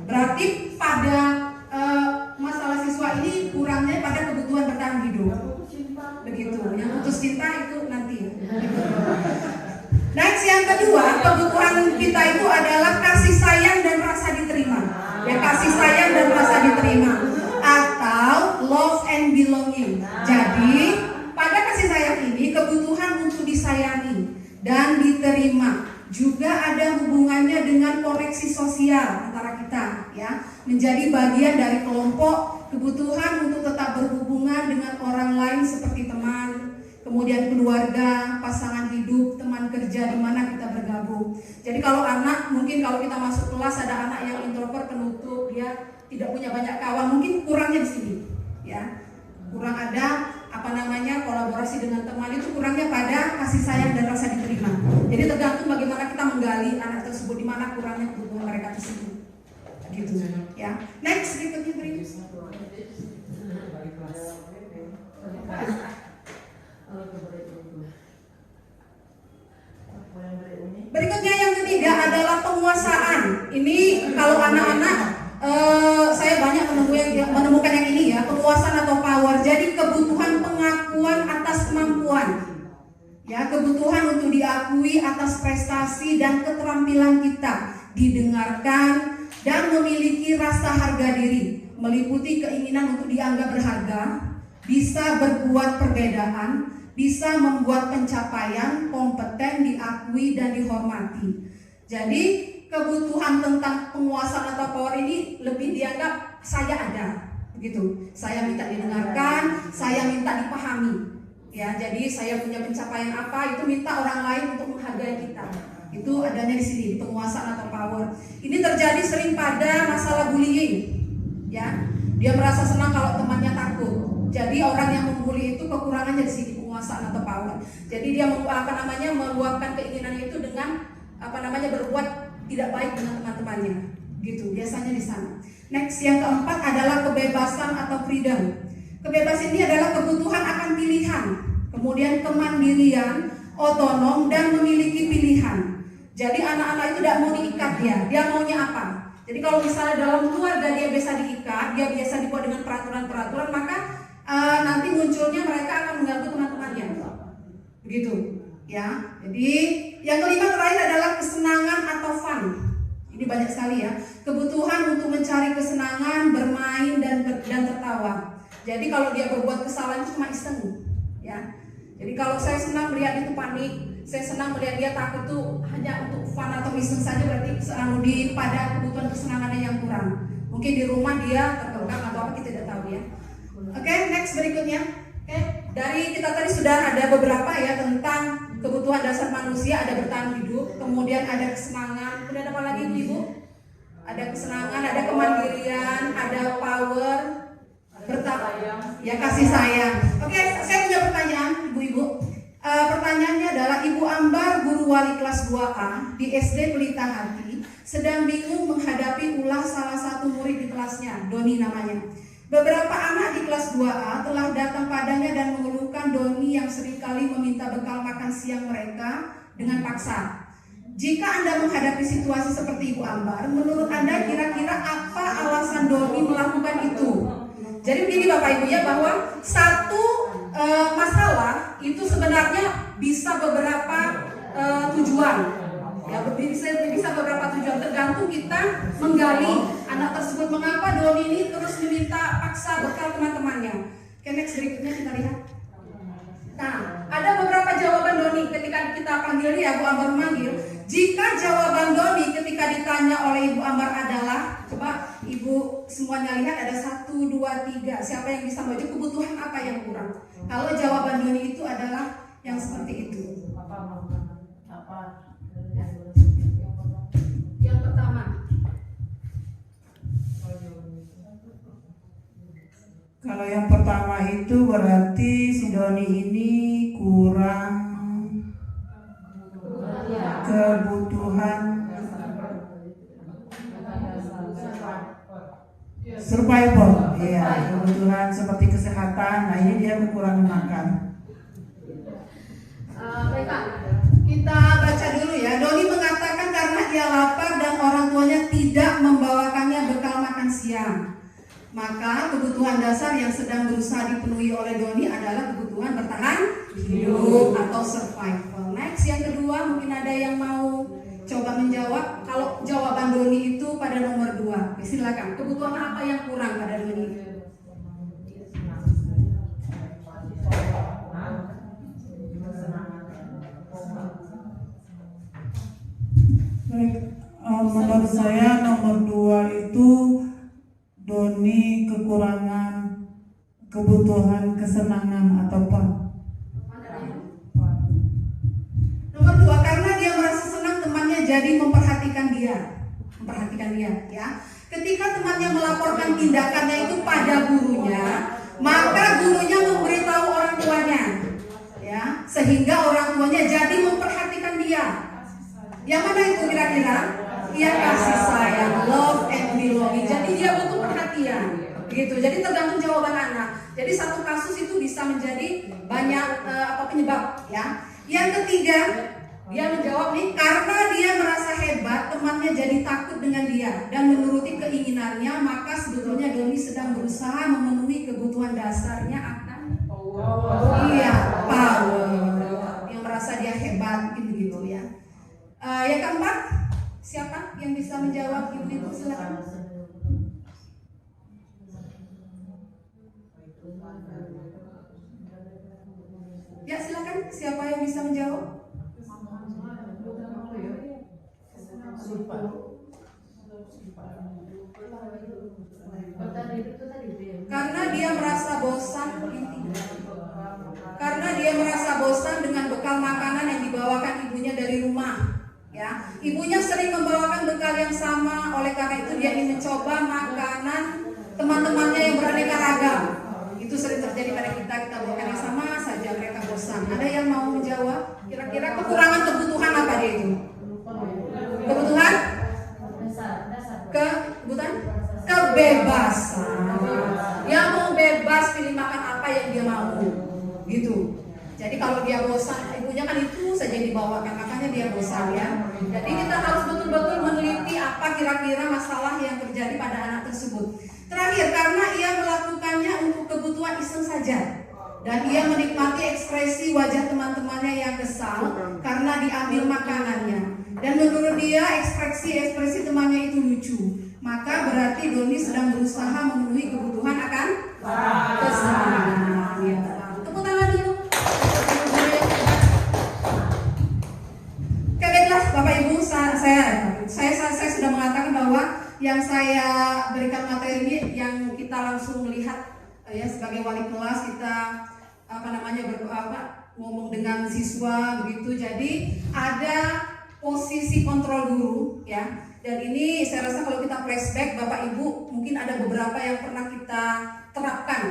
Berarti pada masalah siswa ini kurangnya pada kebutuhan bertahan hidup. Begitu. Yang putus cinta itu nanti. Next, yang kedua, kebutuhan kita itu adalah kasih sayang dan rasa diterima. Ya, kasih sayang dan rasa diterima atau love and belonging. Jadi pada kasih sayang ini kebutuhan untuk disayangi dan diterima juga ada hubungannya dengan koneksi sosial antara kita, ya, menjadi bagian dari kelompok, kebutuhan untuk tetap berhubungan dengan orang lain seperti teman, kemudian keluarga, pasangan hidup, teman kerja di mana kita bergabung. Jadi kalau anak, mungkin kalau kita masuk kelas ada anak yang introvert, penutup, dia tidak punya banyak kawan, mungkin kurangnya di sini, ya, kurang ada kolaborasi dengan teman, itu kurangnya pada kasih sayang dan rasa diterima. Jadi tergantung bagaimana kita menggali anak tersebut, di mana kurangnya kebutuhan mereka tersebut, gitu, ya. Next, berikutnya. Berikutnya yang ketiga adalah penguasaan. Ini kalau anak-anak saya banyak menemukan yang ini, ya, penguasaan atau power. Jadi kebutuhan pengakuan atas kemampuan. Ya, kebutuhan untuk diakui atas prestasi dan keterampilan kita, didengarkan dan memiliki rasa harga diri, meliputi keinginan untuk dianggap berharga, bisa berbuat perbedaan, bisa membuat pencapaian, kompeten, diakui dan dihormati. Jadi kebutuhan tentang penguasaan atau power ini lebih dianggap saya ada, begitu. Saya minta didengarkan, saya minta dipahami. Ya, jadi saya punya pencapaian apa, itu minta orang lain untuk menghargai kita. Itu adanya di sini, penguasaan atau power. Ini terjadi sering pada masalah bullying. Ya, dia merasa senang kalau temannya takut. Jadi orang yang membuli itu kekurangannya di sini, penguasaan atau power. Jadi dia meluapkan keinginannya itu dengan berbuat tidak baik dengan teman-temannya. Gitu, biasanya di sana. Next, yang keempat adalah kebebasan atau freedom. Kebebasan ini adalah kebutuhan akan pilihan, kemudian kemandirian, otonom, dan memiliki pilihan. Jadi anak-anak itu tidak mau diikat dia maunya apa. Jadi kalau misalnya dalam keluarga dia biasa diikat, dia biasa dibuat dengan peraturan-peraturan, maka nanti munculnya mereka akan mengganggu teman-temannya. Begitu, ya. Jadi yang kelima terakhir adalah kesenangan atau fun. Ini banyak sekali ya. Kebutuhan untuk mencari kesenangan, bermain dan tertawa. Jadi kalau dia berbuat kesalahan itu cuma iseng, ya. Jadi kalau saya senang melihat itu panik, saya senang melihat dia takut tuh hanya untuk fun atau iseng saja, berarti pada kebutuhan kesenangannya yang kurang. Mungkin di rumah dia terkekang atau apa, kita tidak tahu ya. Oke, next berikutnya. Oke, dari kita tadi sudah ada beberapa ya tentang kebutuhan dasar manusia, ada bertahan hidup, kemudian ada kesenangan, kemudian apa lagi Ibu? Ada kesenangan, ada kemandirian, ada power, ya kasih sayang. Oke, saya punya pertanyaan ibu-ibu. Pertanyaannya adalah Ibu Ambar, guru wali kelas 2A di SD Pelita Hati, sedang bingung menghadapi ulah salah satu murid di kelasnya, Doni namanya. Beberapa anak di kelas 2A telah datang padanya dan mengeluhkan Doni yang seringkali meminta bekal makan siang mereka dengan paksa. Jika Anda menghadapi situasi seperti Ibu Ambar, menurut Anda kira-kira apa alasan Doni melakukan itu? Jadi begini Bapak Ibu ya, bahwa satu masalah itu sebenarnya bisa beberapa tujuan. Ya, bisa beberapa tujuan, tergantung kita menggali anak tersebut mengapa Doni ini terus meminta paksa bekal teman-temannya. Oke, next berikutnya kita lihat. Nah, ada beberapa jawaban Doni ketika kita panggil dia, Bu Ambar memanggil. Jika jawaban Doni ketika ditanya oleh Ibu Ambar adalah, coba Ibu semuanya lihat, ada 1, 2, 3. Siapa yang bisa maju, kebutuhan apa yang kurang? Kalau jawaban Doni itu adalah yang seperti itu. Yang pertama. Kalau yang pertama itu berarti si Doni ini kurang kebutuhan survival, ya, kebutuhan seperti kesehatan. Nah ini dia kekurangan makan. Baiklah, kita baca dulu ya. Doni mengatakan karena dia lapar dan orang tuanya tidak membawakannya bekal makan siang. Maka kebutuhan dasar yang sedang berusaha dipenuhi oleh Doni adalah kebutuhan bertahan hidup atau survival. Next, yang kedua, mungkin ada yang mau coba menjawab. Kalau jawaban Doni itu pada nomor 2, silakan. Kebutuhan apa yang kurang pada Doni? Menurut saya nomor 2 itu Doni kekurangan kebutuhan kesenangan atau apa? Nomor 2, karena dia merasa senang temannya jadi memperhatikan dia, ya. Ketika temannya melaporkan tindakannya itu pada gurunya, maka gurunya memberitahu orang tuanya, ya, sehingga orang tuanya jadi memperhatikan dia. Yang mana itu kira-kira? Dia kasih sayang, love and belonging. Jadi dia butuh perhatian, gitu. Jadi tergantung jawaban anak. Jadi satu kasus itu bisa menjadi banyak penyebab, ya. Yang ketiga, dia menjawab nih, karena dia merasa hebat, temannya jadi takut dengan dia dan menuruti keinginannya, maka sebetulnya Doni sedang berusaha memenuhi kebutuhan dasarnya akan power. Iya, power. Yang merasa Siapa yang bisa menjawab? Karena dia merasa bosan, karena dia merasa bosan dengan bekal makanan yang dibawakan ibunya dari rumah. Ya, ibunya sering membawakan bekal yang sama, oleh karena itu dia ingin mencoba makanan teman-temannya yang beraneka ragam. Itu sering terjadi pada kita bawakan yang sama saja, mereka bosan. Ada yang mau menjawab? Kira-kira kekurangan kebutuhan apa dia itu? Kebutuhan? Kebutuhan? Kebebasan. Dia mau bebas pilih makan apa yang dia mau, gitu. Jadi kalau dia bosan, ibunya kan itu saja yang dibawakan, makanya dia bosan ya. Jadi kita harus betul-betul meneliti apa kira-kira masalah yang terjadi pada anak tersebut. Terakhir, karena ia melakukannya untuk kebutuhan iseng saja, dan ia menikmati ekspresi wajah teman-temannya yang kesal karena diambil makanannya. Dan menurut dia ekspresi temannya itu lucu. Maka berarti Doni sedang berusaha memenuhi kebutuhan akan kesenangan. Ya. Tepuk tangan dulu. Oke, baiklah Bapak Ibu, saya sudah mengatakan bahwa yang saya berikan materi ini yang kita langsung melihat ya, sebagai wali kelas kita ngomong dengan siswa begitu. Jadi ada posisi kontrol guru ya. Dan ini saya rasa kalau kita flashback Bapak Ibu mungkin ada beberapa yang pernah kita terapkan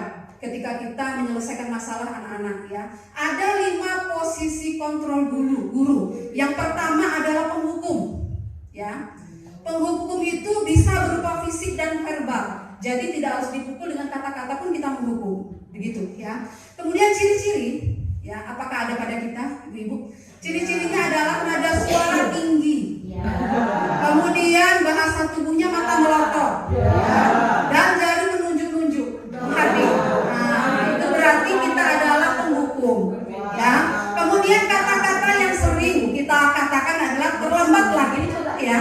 ketika kita menyelesaikan masalah anak-anak ya. Ada 5 posisi kontrol guru. Yang pertama adalah penghukum ya. Penghukum itu bisa berupa fisik dan verbal. Jadi tidak harus dipukul, dengan kata-kata pun kita menghukum. Begitu ya. Kemudian ciri-ciri ya, apakah ada pada kita Ibu-ibu? Ciri-cirinya adalah nada suara tinggi. Kemudian bahasa tubuhnya mata melotot. Dan jari menunjuk-nunjuk. Hadir. Nah, itu berarti kita adalah penghukum. Ya. Kemudian kata-kata yang sering kita katakan adalah terlambat lagi. Ini contoh ya.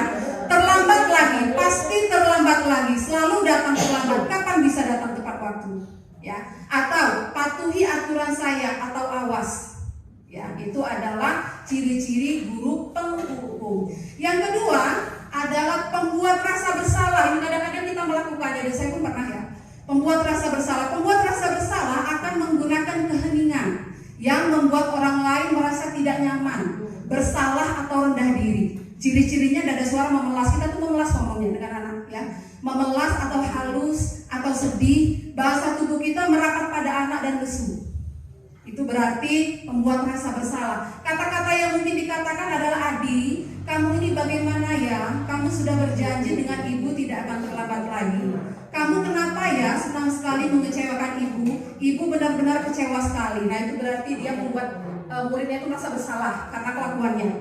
Terlambat lagi, pasti terlambat lagi, selalu datang terlambat. Kapan bisa datang tepat waktu? Ya, atau patuhi aturan saya atau awas. Ya, itu adalah ciri-ciri guru penghukum. Yang kedua adalah pembuat rasa bersalah. Ini kadang-kadang kita melakukannya, dan saya pun pernah ya. Pembuat rasa bersalah. Pembuat rasa bersalah akan menggunakan keheningan yang membuat orang lain merasa tidak nyaman, bersalah atau rendah diri. Ciri-cirinya nada suara memelas. Kita tuh memelas ngomongnya dengan anak ya. Memelas atau halus atau sedih. Bahasa tubuh kita merapat pada anak dan lesu. Itu berarti membuat rasa bersalah. Kata-kata yang mungkin dikatakan adalah, Adi, kamu ini bagaimana ya? Kamu sudah berjanji dengan ibu tidak akan terlambat lagi. Kamu kenapa ya senang sekali mengecewakan ibu? Ibu benar-benar kecewa sekali. Nah itu berarti dia membuat muridnya itu merasa bersalah karena kelakuannya.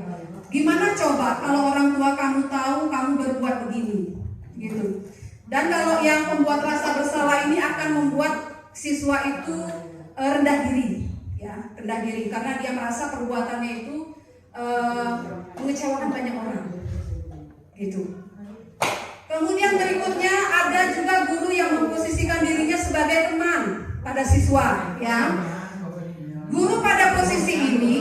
Gimana coba kalau orang tua kamu tahu kamu berbuat begini, gitu. Dan kalau yang membuat rasa bersalah ini akan membuat siswa itu rendah diri, ya, rendah diri karena dia merasa perbuatannya itu mengecewakan banyak orang, gitu. Kemudian berikutnya ada juga guru yang memposisikan dirinya sebagai teman pada siswa, ya. Guru pada posisi ini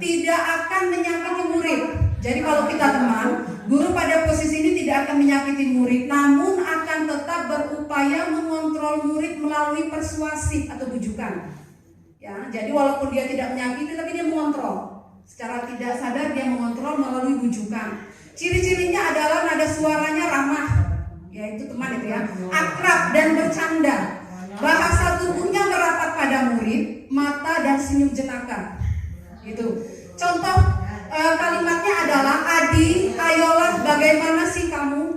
tidak akan menyakiti murid. Jadi kalau kita teman, guru pada posisi ini tidak akan menyakiti murid, namun akan tetap berupaya mengontrol murid melalui persuasif atau bujukan. Ya, jadi walaupun dia tidak menyakiti, tapi dia mengontrol. Secara tidak sadar dia mengontrol melalui bujukan. Ciri-cirinya adalah nada suaranya ramah, yaitu teman itu ya, akrab dan bercanda. Bahasa tubuhnya merapat pada murid, mata dan senyum jenaka. Gitu. Contoh kalimatnya adalah, Adi, ayolah bagaimana sih kamu?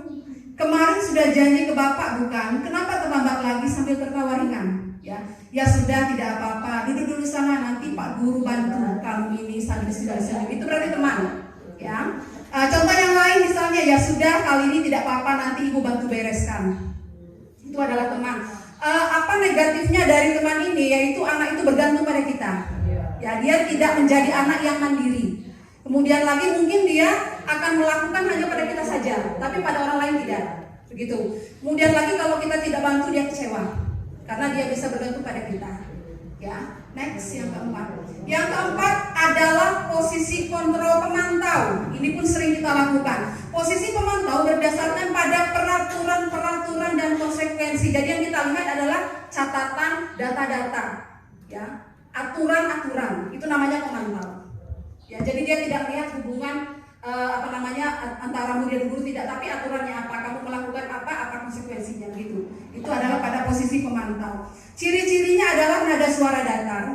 Kemarin sudah janji ke bapak bukan? Kenapa terlambat lagi sambil tertawa ringan? Ya sudah tidak apa-apa. Duduk dulu sana, nanti Pak Guru bantu kamu ini sambil senyum. Itu berarti teman. Ya. Contoh yang lain misalnya, ya sudah kali ini tidak apa-apa, nanti ibu bantu bereskan. Itu adalah teman. Apa negatifnya dari teman ini? Yaitu anak itu bergantung pada kita. Ya, dia tidak menjadi anak yang mandiri. Kemudian lagi mungkin dia akan melakukan hanya pada kita saja, tapi pada orang lain tidak. Begitu. Kemudian lagi kalau kita tidak bantu dia kecewa, karena dia bisa bergantung pada kita. Ya, next yang keempat. Yang keempat ada posisi kontrol pemantau. Ini pun sering kita lakukan. Posisi pemantau berdasarkan pada peraturan-peraturan dan konsekuensi. Jadi yang kita lihat adalah catatan data-data, ya, aturan-aturan. Itu namanya pemantau. Ya, jadi dia tidak lihat hubungan antara murid dan guru, tidak, tapi aturannya apa, kamu melakukan apa konsekuensinya gitu. Itu adalah pada posisi pemantau. Ciri-cirinya adalah nada suara datar,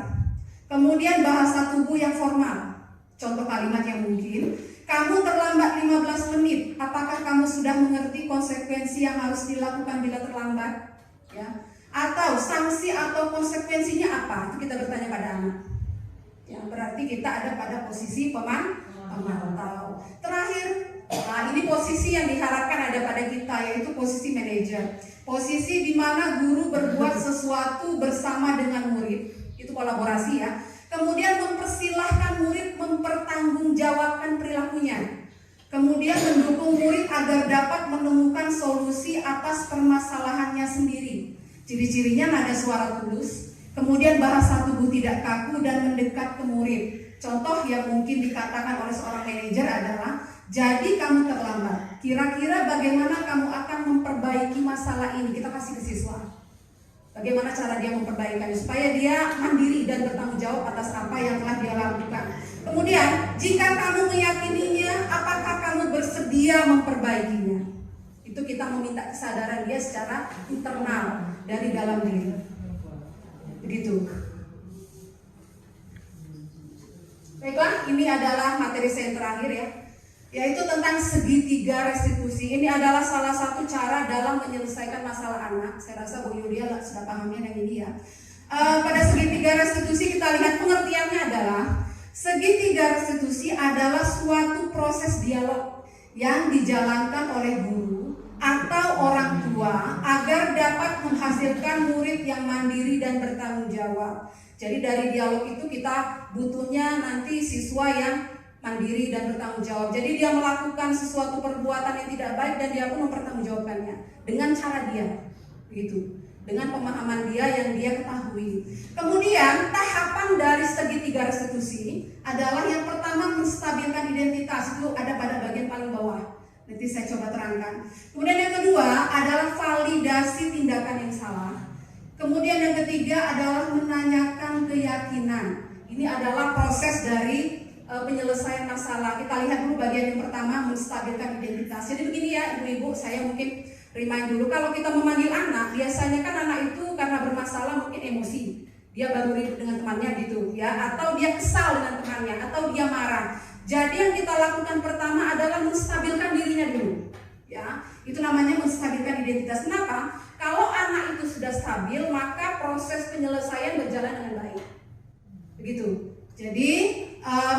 kemudian bahasa tubuh yang formal. Contoh kalimat yang mungkin, kamu terlambat 15 menit. Apakah kamu sudah mengerti konsekuensi yang harus dilakukan bila terlambat? Ya. Atau sanksi atau konsekuensinya apa? Itu kita bertanya pada anak. Ya, berarti kita ada pada posisi pemantau. Terakhir, nah ini posisi yang diharapkan ada pada kita, yaitu posisi manajer. Posisi di mana guru berbuat sesuatu bersama dengan murid, itu kolaborasi ya. Kemudian mempersilahkan murid mempertanggungjawabkan perilakunya. Kemudian mendukung murid agar dapat menemukan solusi atas permasalahannya sendiri. Ciri-cirinya nada suara tulus, kemudian bahasa tubuh tidak kaku dan mendekat ke murid. Contoh yang mungkin dikatakan oleh seorang manajer adalah, jadi kamu terlambat, kira-kira bagaimana kamu akan memperbaiki masalah ini? Kita kasih ke siswa. Bagaimana cara dia memperbaikinya supaya dia mandiri dan bertanggung jawab atas apa yang telah dia lakukan. Kemudian, jika kamu meyakininya, apakah kamu bersedia memperbaikinya? Itu kita meminta kesadaran dia secara internal dari dalam diri. Begitu. Baiklah, ini adalah materi saya yang terakhir ya, yaitu tentang segitiga restitusi. Ini adalah salah satu cara dalam menyelesaikan masalah anak. Saya rasa Bu Yulia sudah pahamnya yang ini ya. Pada segitiga restitusi kita lihat pengertiannya adalah, segitiga restitusi adalah suatu proses dialog yang dijalankan oleh guru atau orang tua agar dapat menghasilkan murid yang mandiri dan bertanggung jawab. Jadi dari dialog itu kita butuhnya nanti siswa yang mandiri dan bertanggung jawab. Jadi dia melakukan sesuatu perbuatan yang tidak baik dan dia pun mempertanggungjawabkannya dengan cara dia, begitu, dengan pemahaman dia yang dia ketahui. Kemudian tahapan dari segitiga restitusi adalah yang pertama menstabilkan identitas, itu ada pada bagian paling bawah. Nanti saya coba terangkan. Kemudian yang kedua adalah validasi tindakan yang salah. Kemudian yang ketiga adalah menanyakan keyakinan. Ini adalah proses dari penyelesaian masalah. Kita lihat dulu bagian yang pertama, menstabilkan identitas. Jadi begini ya ibu-ibu, saya mungkin remind dulu. Kalau kita memanggil anak, biasanya kan anak itu karena bermasalah mungkin emosi. Dia baru ribut dengan temannya gitu ya, atau dia kesal dengan temannya, atau dia marah. Jadi yang kita lakukan pertama adalah menstabilkan dirinya dulu. Ya, itu namanya menstabilkan identitas. Kenapa? Kalau anak itu sudah stabil, maka proses penyelesaian berjalan dengan baik. Begitu. Jadi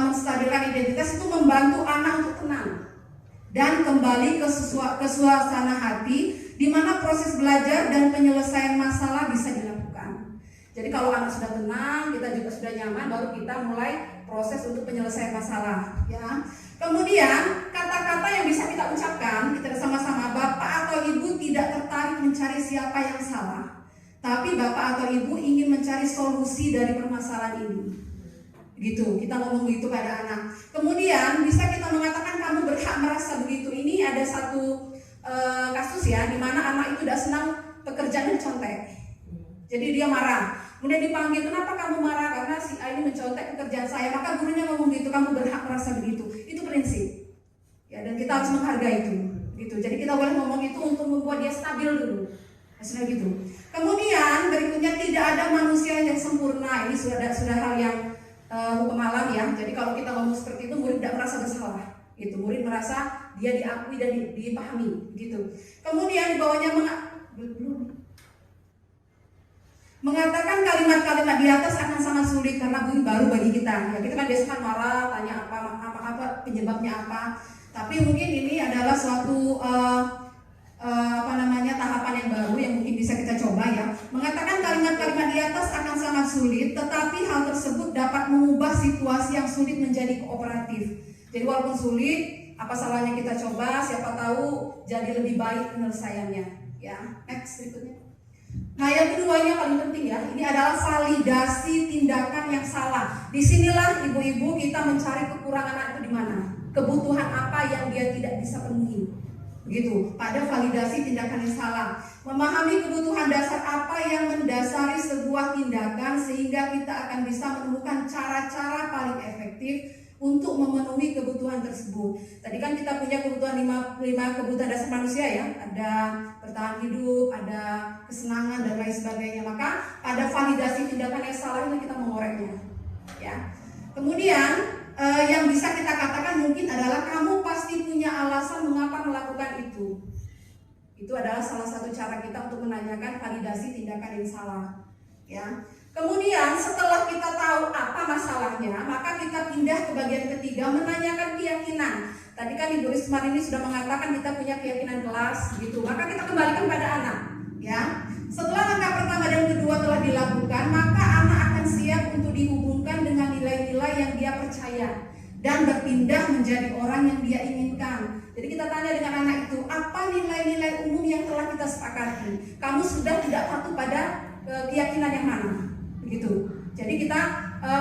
menstabilkan identitas itu membantu anak untuk tenang dan kembali ke suasana hati di mana proses belajar dan penyelesaian masalah bisa dilakukan. Jadi kalau anak sudah tenang, kita juga sudah nyaman, baru kita mulai proses untuk penyelesaian masalah. Ya. Kemudian kata-kata yang bisa kita ucapkan, kita sama-sama, Bapak atau Ibu tidak tertarik mencari siapa yang salah, tapi Bapak atau Ibu ingin mencari solusi dari permasalahan ini. Gitu, kita ngomong gitu pada anak. Kemudian bisa kita mengatakan kamu berhak merasa begitu. Ini ada satu kasus ya, di mana anak itu tidak senang pekerjaannya contek. Jadi dia marah. Kemudian dipanggil, kenapa kamu marah? Karena si A ini mencontek pekerjaan saya. Maka gurunya ngomong gitu, kamu berhak merasa begitu. Itu prinsip. Ya, dan kita harus menghargai itu. Gitu. Jadi kita boleh ngomong itu untuk membuat dia stabil dulu. Sudah gitu. Kemudian berikutnya, tidak ada manusia yang sempurna. Ini sudah hal yang hukum alam ya. Jadi kalau kita ngomong seperti itu, murid tidak merasa bersalah. Gitu. Murid merasa dia diakui dan dipahami. Gitu. Kemudian di bawahnya mengatakan kalimat-kalimat di atas akan sangat sulit karena baru bagi kita. Ya, kita kan biasa kan marah, tanya apa penyebabnya apa. Tapi mungkin ini adalah suatu tahapan yang baru yang mungkin bisa kita coba ya. Mengatakan kalimat-kalimat di atas akan sangat sulit, tetapi hal tersebut dapat mengubah situasi yang sulit menjadi kooperatif. Jadi walaupun sulit, apa salahnya kita coba? Siapa tahu jadi lebih baik penyelesaiannya. Ya, next berikutnya. Nah yang kedua yang paling penting ya, ini adalah validasi tindakan yang salah. disinilah ibu-ibu kita mencari kekurangan anak itu di mana, kebutuhan apa yang dia tidak bisa penuhi. Begitu, pada validasi tindakan yang salah. Memahami kebutuhan dasar apa yang mendasari sebuah tindakan sehingga kita akan bisa menemukan cara-cara paling efektif untuk memenuhi kebutuhan tersebut. Tadi kan kita punya kebutuhan lima kebutuhan dasar manusia ya, ada bertahan hidup, ada kesenangan dan lain sebagainya. Maka pada validasi tindakan yang salah ini kita mengoreknya. Ya. Kemudian yang bisa kita katakan mungkin adalah kamu pasti punya alasan mengapa melakukan itu. Itu adalah salah satu cara kita untuk menanyakan validasi tindakan yang salah. Ya. Kemudian setelah kita tahu apa masalahnya, maka kita pindah ke bagian ketiga, menanyakan keyakinan. Tadi kan Ibu Risma ini sudah mengatakan kita punya keyakinan kelas, gitu. Maka kita kembalikan pada anak. Ya. Setelah langkah pertama dan kedua telah dilakukan, maka anak akan siap untuk dihubungkan dengan nilai-nilai yang dia percaya dan berpindah menjadi orang yang dia inginkan. Jadi kita tanya dengan anak itu, apa nilai-nilai umum yang telah kita sepakati? Kamu sudah tidak patuh pada keyakinan yang mana? Begitu. Jadi kita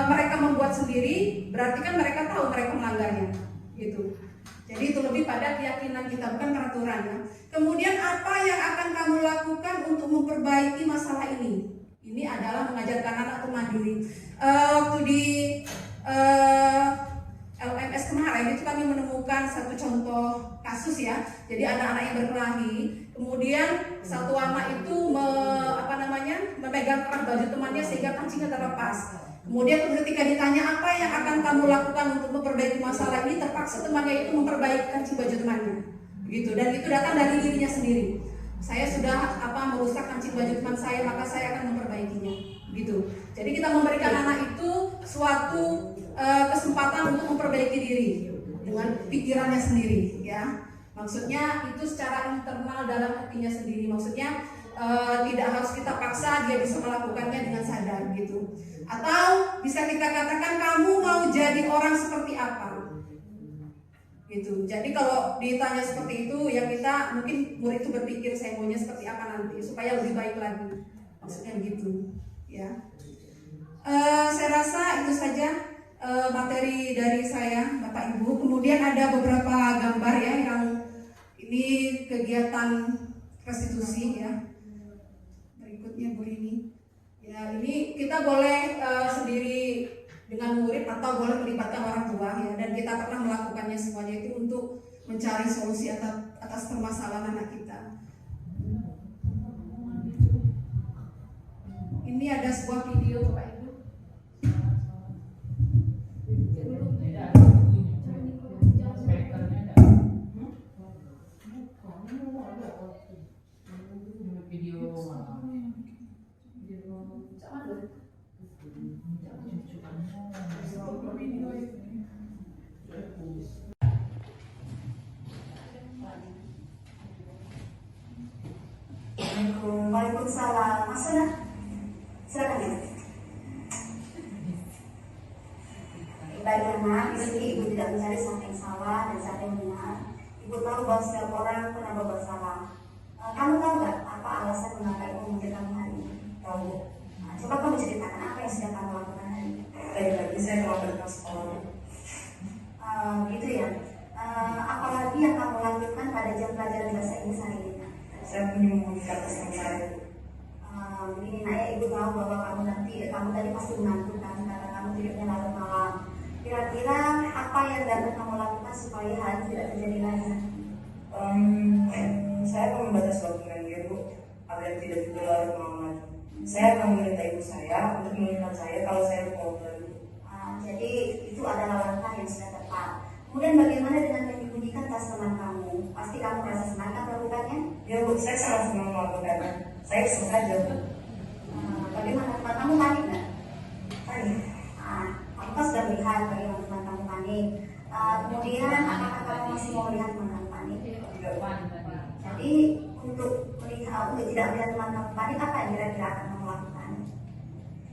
mereka membuat sendiri, berarti kan mereka tahu mereka melanggarnya. Gitu. Jadi itu lebih pada keyakinan kita, bukan peraturan ya. Kemudian apa yang akan kamu lakukan untuk memperbaiki masalah ini? Ini adalah mengajarkan anak untuk mandiri. Waktu di LMS kemarin itu kami menemukan satu contoh kasus ya. Jadi anak-anak yang berkelahi, kemudian satu anak itu memegang kerah baju temannya sehingga kancingnya terlepas. Kemudian ketika ditanya apa yang akan kamu lakukan untuk memperbaiki masalah ini, terpaksa temannya itu memperbaiki kancing baju temannya. Begitu. Dan itu datang dari dirinya sendiri. Saya sudah merusak kancing baju teman saya, maka saya akan memperbaikinya. Gitu. Jadi kita memberikan anak itu suatu kesempatan untuk memperbaiki diri dengan pikirannya sendiri, ya. Maksudnya itu secara internal dalam hatinya sendiri. Maksudnya tidak harus kita paksa dia bisa melakukannya dengan sadar, gitu. Atau bisa kita katakan kamu mau jadi orang seperti apa, gitu. Jadi kalau ditanya seperti itu, ya kita mungkin murid itu berpikir saya maunya seperti apa nanti supaya lebih baik lagi. Maksudnya begitu, ya. Saya rasa itu saja materi dari saya, Bapak Ibu. Kemudian ada beberapa gambar ya yang ini kegiatan restitusi ya. Berikutnya Bu Rini. Ya, ini kita boleh sendiri dengan murid atau boleh melibatkan orang tua ya, dan kita pernah melakukannya semuanya itu untuk mencari solusi atas permasalahan anak kita. Ini ada sebuah video Bapak Ibu. Waalaikumsalam. Mas, silakan ya. Baik anak, di sini ibu tidak mencari siapa yang salah dan siapa yang benar. Ibu tahu bahwa setiap orang pernah berbuat salah. Kamu tahu nggak apa alasan mengapa ibu memanggil kamu hari ini? Tahu. Coba kamu ceritakan apa yang sudah kamu lakukan hari ini. Lagi saya terlambat ke sekolah. Gitu ya. Apalagi yang kamu lakukan pada jam pelajaran bahasa Inggris hari ini? Saya menyembunyikan pesan saya. Begini nak ya, ibu tahu bahwa kamu tadi pasti mengantuk kan karena kamu tidurnya larut malam. Kira-kira apa yang dapat kamu lakukan supaya hal ini tidak terjadi lagi? Saya akan membatas waktu dengan dia, Bu, agar tidak juga larut malam lagi. Saya akan meminta ibu saya untuk mengingat saya kalau saya mau lagi. Jadi itu adalah langkah yang sudah tepat. Kemudian bagaimana dengan menyembunyikan tas teman kamu? Pasti kamu merasa senang kan melakukannya? Ya Bu, saya sangat senang melakukannya. Saya sengaja Bu. Bagaimana teman kamu panik nggak? Panik. Kamu kan sudah melihat bagaimana teman kamu panik. Kemudian apakah kamu masih mau melihat teman kamu panik? Tidak. Jadi untuk tidak melihat teman kamu panik, apa yang kira-kira akan kamu lakukan?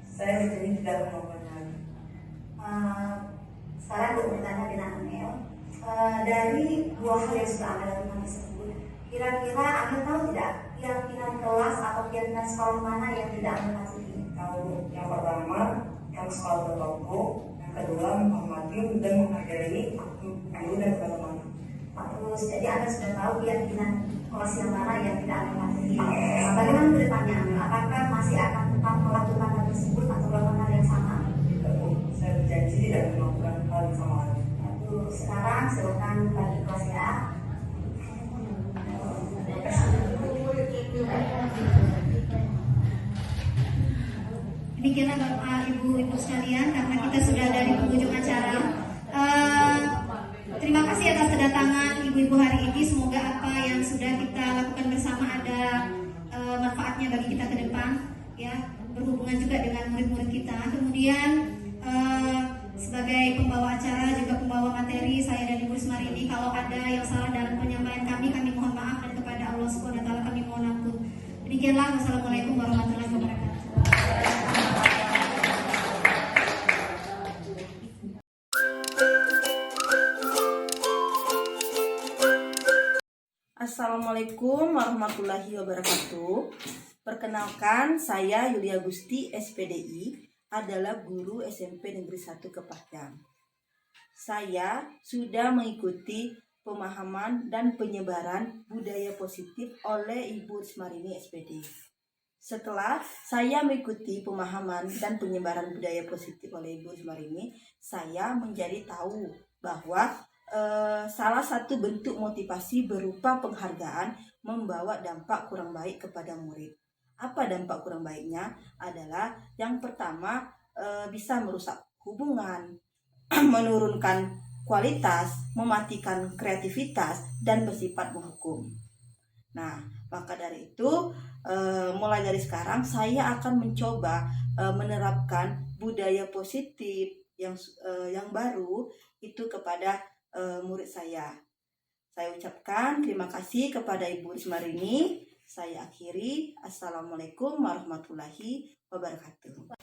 Saya berjanji tidak akan melakukannya lagi. Sekarang untuk bertanya dengan Amel, dari dua hal yang sudah Amel lakukan tersebut, kira-kira Amel tahu tidak keyakinan kelas atau keyakinan sekolah mana yang tidak Amel patuhi? Tahu, yang pertama yang sekolah berkelompok, kedua menghormati dan menghargai guru dan teman-teman. Terus jadi Anda sudah tahu keyakinan kelas yang mana yang tidak akan mati. Bagaimana ke depannya? Apakah masih akan tetap melakukan hal tersebut atau melakukan hal yang sama? Saya berjanji tidak melakukan hal yang sama lagi. Sekarang silakan bagi kelas ya. Demikianlah Bapak Ibu sekalian, karena kita sudah ada di penghujung acara. Terima kasih atas kedatangan ibu-ibu hari ini. Semoga apa yang sudah kita lakukan bersama ada manfaatnya bagi kita ke depan, ya, berhubungan juga dengan murid-murid kita. Kemudian sebagai pembawa acara juga pembawa materi, saya dan Ibu Rismarini, kalau ada yang salah dalam penyampaian kami mohon maaf, dan kepada Allah SWT kami mohon ampun. Demikianlah, wassalamualaikum warahmatullahi wabarakatuh. Assalamualaikum warahmatullahi wabarakatuh. Perkenalkan, saya Yulia Gusti, SPDI, adalah guru SMP Negeri 1 Kepahyang. Saya sudah mengikuti pemahaman dan penyebaran budaya positif oleh Ibu Rismarini, SPD. Setelah saya mengikuti pemahaman dan penyebaran budaya positif oleh Ibu Rismarini, saya menjadi tahu bahwa salah satu bentuk motivasi berupa penghargaan membawa dampak kurang baik kepada murid. Apa dampak kurang baiknya? Adalah yang pertama, bisa merusak hubungan, menurunkan kualitas, mematikan kreativitas, dan bersifat menghukum. Nah, maka dari itu mulai dari sekarang saya akan mencoba menerapkan budaya positif yang baru itu kepada murid saya. Saya ucapkan terima kasih kepada Ibu Rismarini. Saya akhiri. Assalamualaikum warahmatullahi wabarakatuh.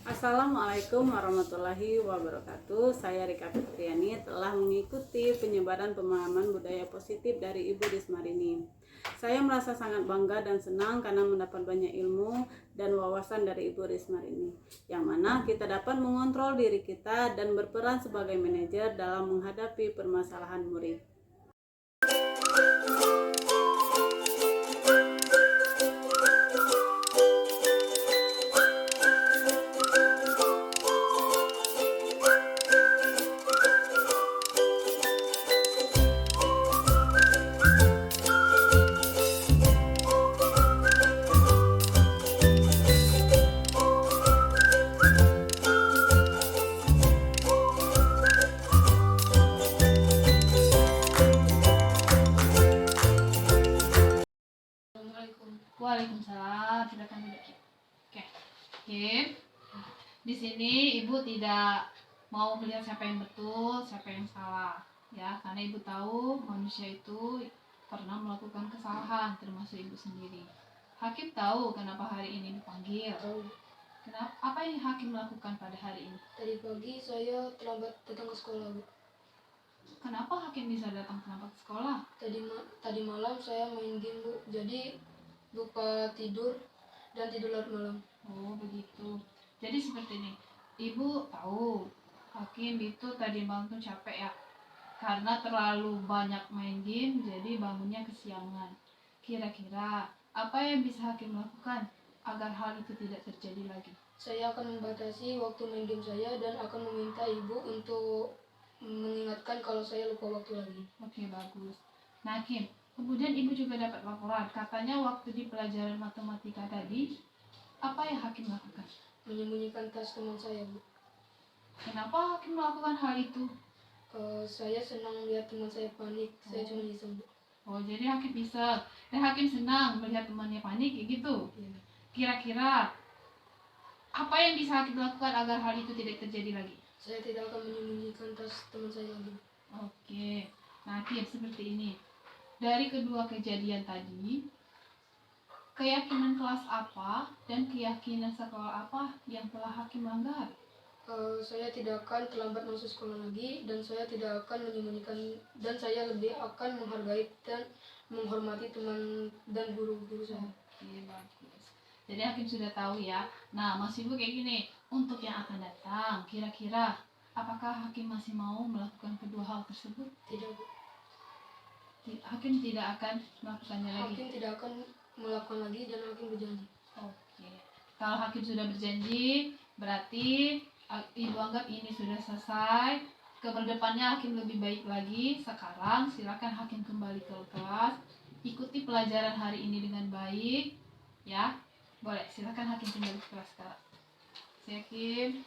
Assalamualaikum warahmatullahi wabarakatuh. Saya Rika Fitriani telah mengikuti penyebaran pemahaman budaya positif dari Ibu Rismarini. Saya merasa sangat bangga dan senang karena mendapat banyak ilmu dan wawasan dari Ibu Rismarini, yang mana kita dapat mengontrol diri kita dan berperan sebagai manajer dalam menghadapi permasalahan murid. Waalaikumsalam. Silakan duduk. Oke. Kim, di sini Ibu tidak mau melihat siapa yang betul, siapa yang salah, ya, karena Ibu tahu manusia itu pernah melakukan kesalahan, termasuk Ibu sendiri. Hakim tahu kenapa hari ini dipanggil. Kenapa? Apa yang Hakim lakukan pada hari ini? Tadi pagi saya terlambat datang ke sekolah, Bu. Kenapa Hakim bisa datang terlambat ke sekolah? Tadi malam saya main game, Bu. Jadi lupa tidur dan tidur larut malam. Oh, begitu. Jadi seperti ini. Ibu tahu Hakim itu tadi malam tuh capek ya. Karena terlalu banyak main game, jadi bangunnya kesiangan. Kira-kira apa yang bisa Hakim lakukan agar hal itu tidak terjadi lagi? Saya akan membatasi waktu main game saya dan akan meminta Ibu untuk mengingatkan kalau saya lupa waktu lagi. Oke, bagus. Nah, Hakim, kemudian Ibu juga dapat laporan. Katanya waktu di pelajaran matematika tadi, apa yang Hakim lakukan? Menyembunyikan tas teman saya, Bu. Kenapa Hakim melakukan hal itu? Saya senang lihat teman saya panik. Saya cuma iseng, Bu. Oh, jadi Hakim bisa. Dan Hakim senang melihat temannya panik, kayak gitu? Iya. Kira-kira, apa yang bisa Hakim lakukan agar hal itu tidak terjadi lagi? Saya tidak akan menyembunyikan tas teman saya lagi. Oke. Nah, Hakim, seperti ini. Dari kedua kejadian tadi, keyakinan kelas apa dan keyakinan sekolah apa yang telah Hakim langgar? Saya tidak akan terlambat masuk sekolah lagi, dan saya tidak akan menyembunyikan, dan saya lebih akan menghargai dan menghormati teman dan guru-guru saya. Oke, bagus. Jadi Hakim sudah tahu ya. Nah, Mas Ibu kayak gini, untuk yang akan datang, kira-kira Apakah hakim masih mau melakukan kedua hal tersebut? Tidak, Bu. Hakim tidak akan melakukannya lagi? Hakim tidak akan melakukan lagi dan hakim berjanji. Oke. Kalau hakim sudah berjanji, berarti Ibu anggap ini sudah selesai. Kedepannya hakim lebih baik lagi. Sekarang silakan hakim kembali ke kelas. Ikuti pelajaran hari ini dengan baik. Ya, boleh. Silakan hakim kembali ke kelas sekarang. Hakim.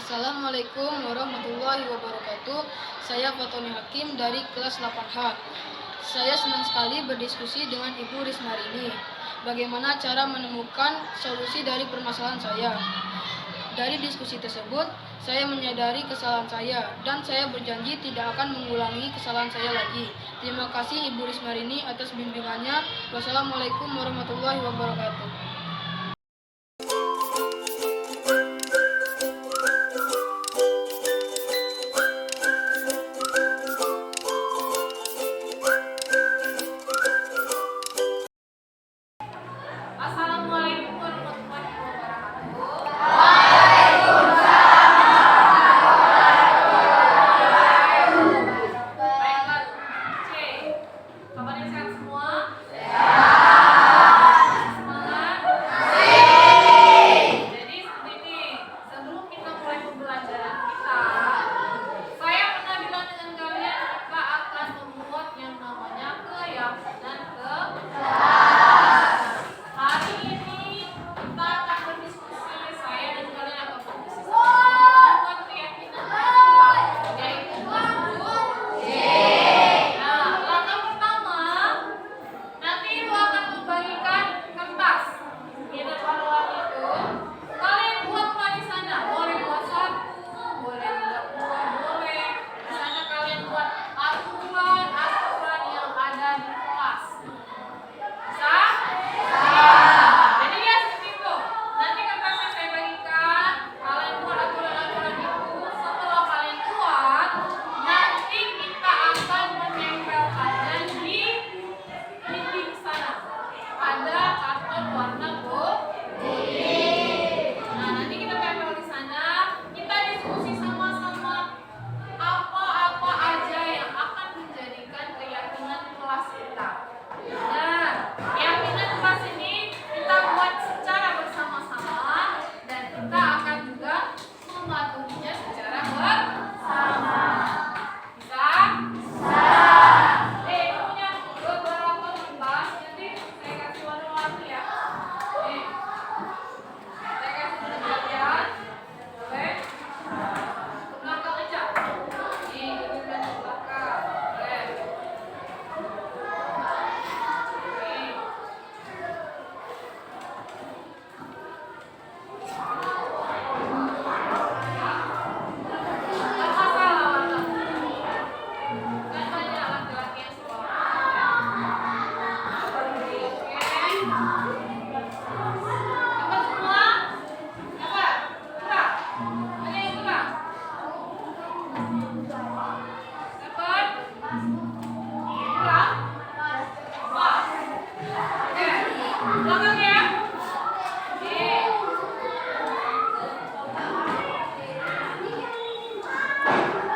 Assalamualaikum warahmatullahi wabarakatuh. Saya Fatoni Hakim dari kelas 8H. Saya senang sekali berdiskusi dengan Ibu Rismarini. Bagaimana cara menemukan solusi dari permasalahan saya? Dari diskusi tersebut, saya menyadari kesalahan saya dan saya berjanji tidak akan mengulangi kesalahan saya lagi. Terima kasih Ibu Rismarini atas bimbingannya. Wassalamualaikum warahmatullahi wabarakatuh. Assalamualaikum warahmatullahi wabarakatuh. Baiklah, C. Kabarnya sehat semua? Semangat? Jadi seperti ini, sebelum kita mulai pembelajaran kita, saya pernah bilang dengan kalian kita akan membuat yang namanya keyakinan hari ini kita akan berdiskusi, saya dan kalian akan berdiskusi membuat keyakinan yaitu huruf J. Nah, langkah pertama nanti Ibu akan membagikan kertas. Kita pada waktu itu kalian buatlah di sana, boleh buat satu, boleh buat dua, boleh. Di sana kalian buat aturan yang ada di kelas. Bisa? Jadi ya seperti itu. Nanti kertasnya saya bagikan. Kalian buat aturan-aturan itu. Setelah kalian buat, nanti kita akan menempelkannya di dinding sana. Ada karton warna kuning. Nah, nanti kita tempel di sana. Kita diskusi sama-sama apa-apa aja yang akan menjadikan keyakinan kelas kita. Nah, keyakinan kelas ini kita buat secara bersama-sama dan kita akan juga mematuhinya secara bersama. Bisa? Itu punya beberapa kertas, nanti saya kasih warna-warni ya. Nih, saya kasih perhatian, boleh? Ke belakang aja. Nih, kita ke belakang, boleh? Nih. Gak masalah warna. Kan banyak laki-laki yang suka warna. Oke. Dapat semua? Dapat? Kurang? Ada yang kurang? Dapat? Kurang? Pas? Oke. Belakang ya? Oke.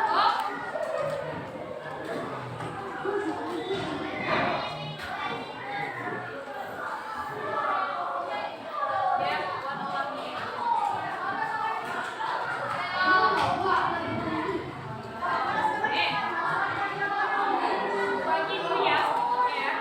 Oh. Ya, warna-warni. Bagi dulu ya, ya.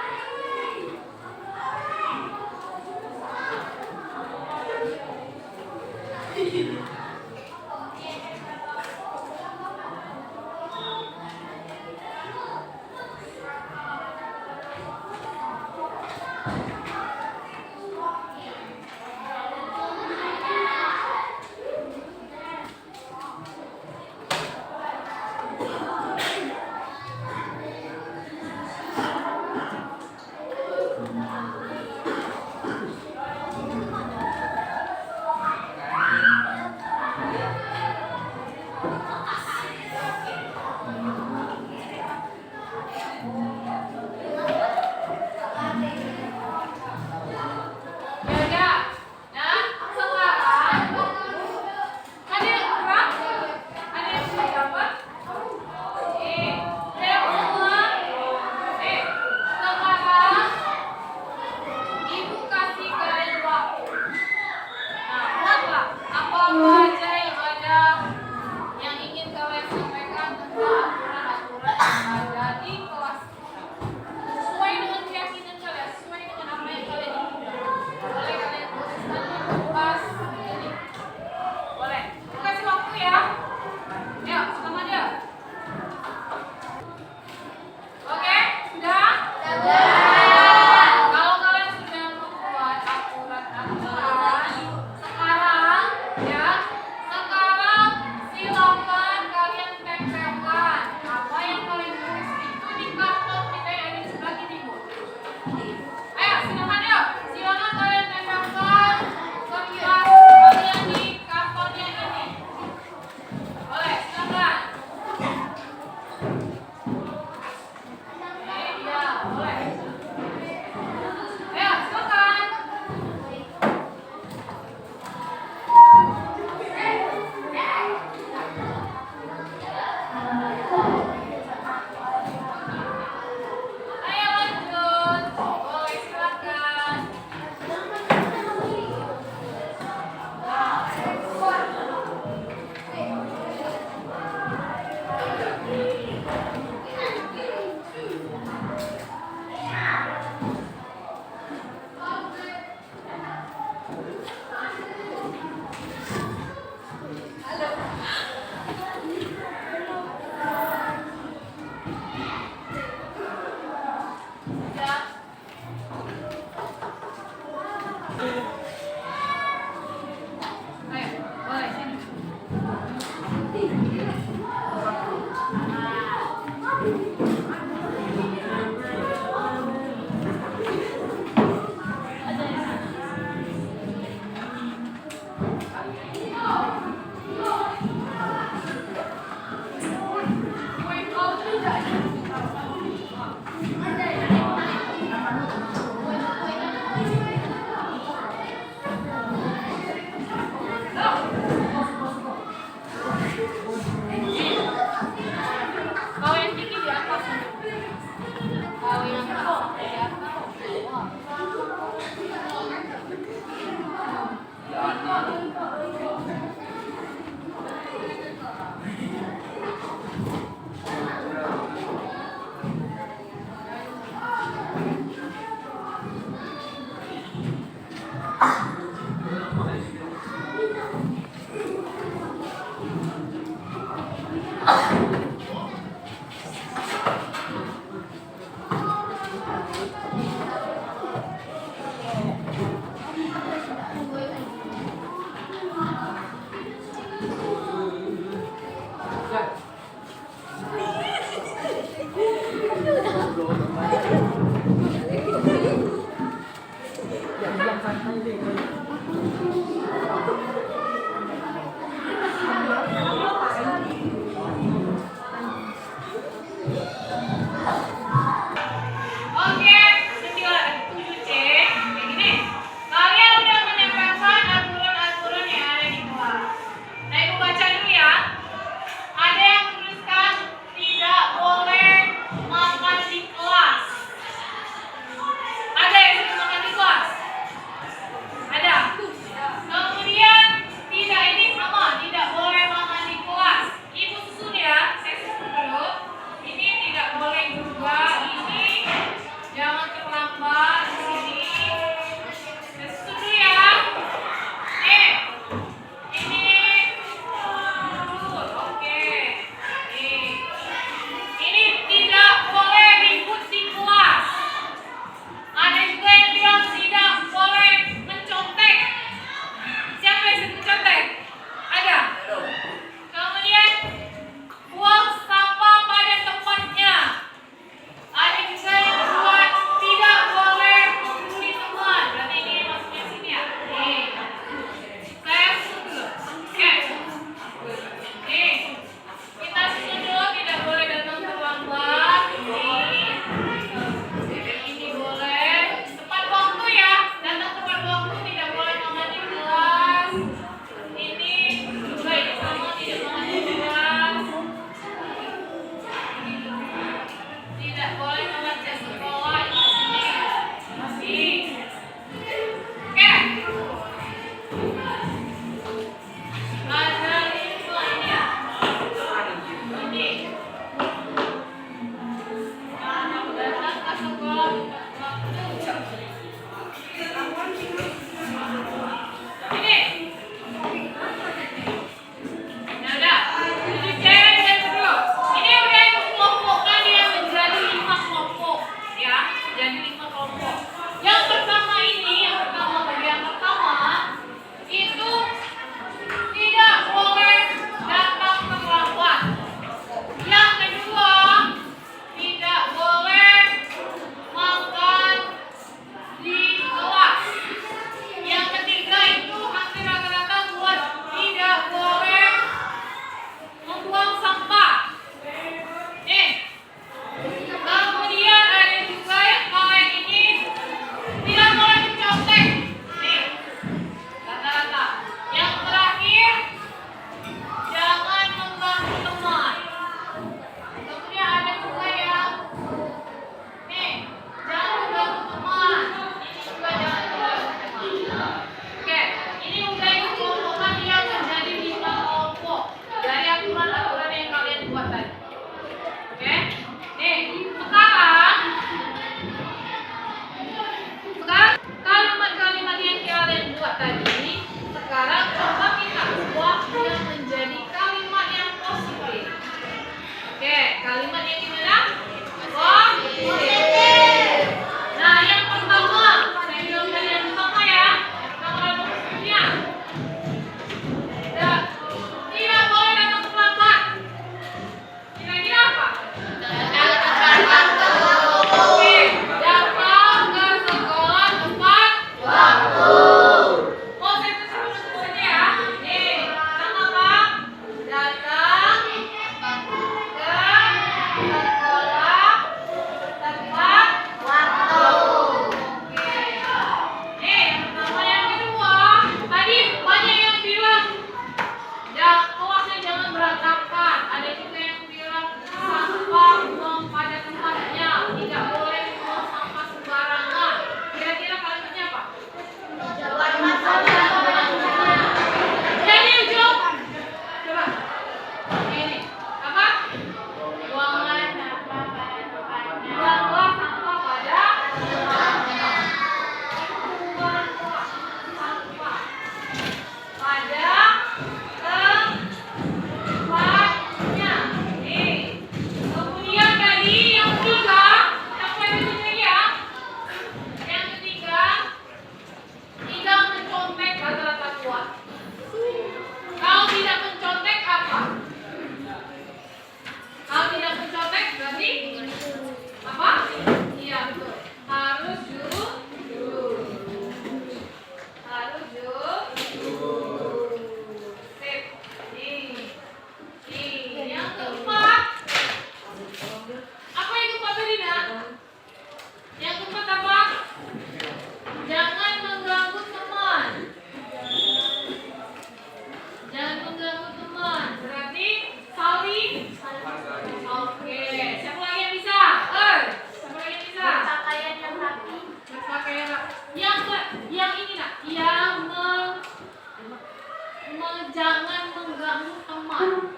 jangan mengganggu teman.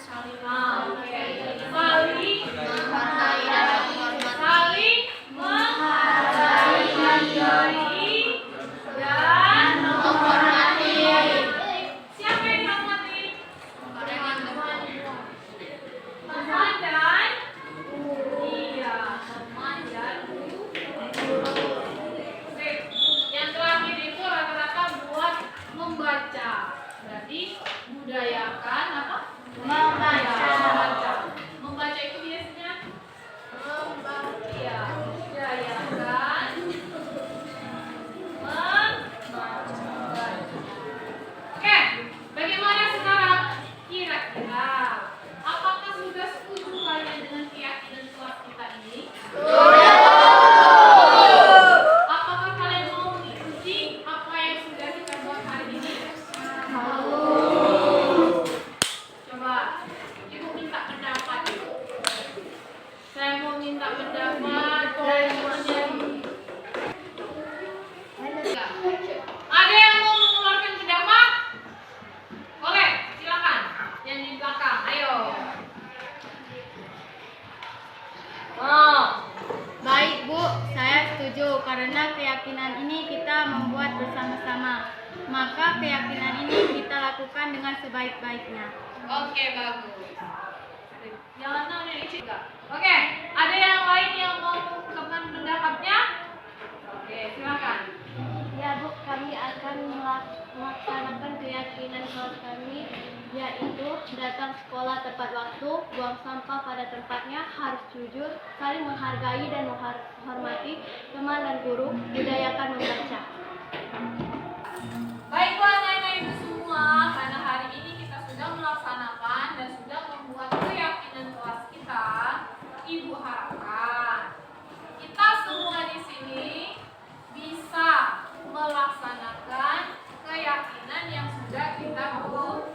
Saling menghargai dan menghormati. Saling menghargai dan menghormati. Siapa yang dihormati? Teman dan iya, teman dan guru. Oke, yang terakhir itu rata-rata buat membaca. Berarti budayakan apa? Membaca. Membaca itu biasanya budayakan membaca. Oke, bagaimana sekarang? Kira-kira apakah sudah setuju kalian dengan keyakinan kelas kita ini? Apakah kalian mau mengikuti apa yang sudah kita buat hari ini? Coba, ibu minta pendapat. Saya mau minta pendapat dari ada yang mau mengeluarkan pendapat? Boleh, silakan. Yang di belakang, ayo. Baik Bu, saya setuju karena keyakinan ini kita membuat bersama-sama. Maka keyakinan ini kita lakukan dengan sebaik-baiknya. Oke, bagus. Jangan nanya juga. Oke, ada yang lain yang mau mengungkapkan pendapatnya? Oke, silakan. Ya Bu, kami akan melaksanakan keyakinan kelas kami, yaitu datang sekolah tepat waktu, buang sampah pada tempatnya, harus jujur, saling menghargai dan menghormati teman dan guru, budayakan membaca. Baik Bu, anak-anak ibu semua, karena hari ini kita sudah melaksanakan dan sudah membuat keyakinan kelas kita, ibu harapkan kita semua di sini bisa melaksanakan keyakinan yang sudah kita buat.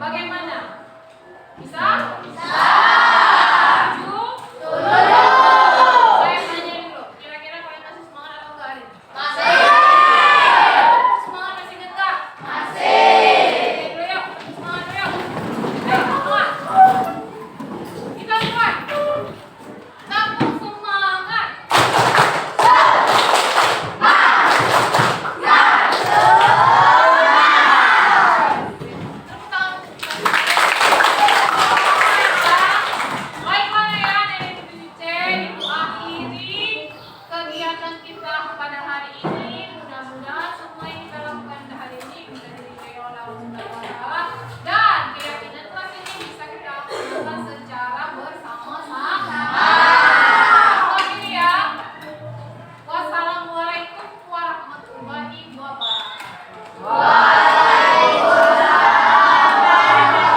Bagaimana? Bisa? Bisa. Setuju? Saya tanya dulu, kira-kira kalian masih semangat atau enggak hari ini? Masih. Semangat masih enggak? Masih. Oke, yuk, semangat dulu yuk. Ayo, semangat. Kita buat. Kampung semangat. Baiklah ya, Nenek Cuce, itu akhiri kegiatan kita pada hari ini. Mudah-mudahan semua yang kita lakukan hari ini bisa diterima oleh Allah Subhanahu wa Ta'ala, dan keyakinan kelas ini bisa kita lakukan secara bersama-sama. Akhiri ya. Wassalamualaikum warahmatullahi wabarakatuh. Assalamualaikum warahmatullahi wabarakatuh.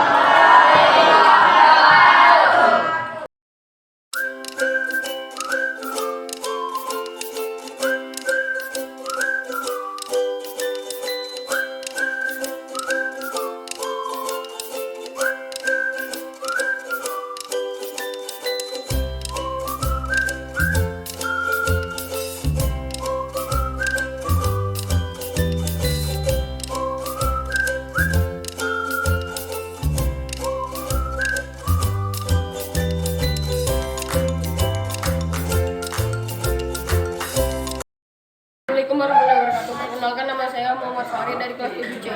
Perkenalkan, nama saya Muhammad Fahri dari kelas 7C.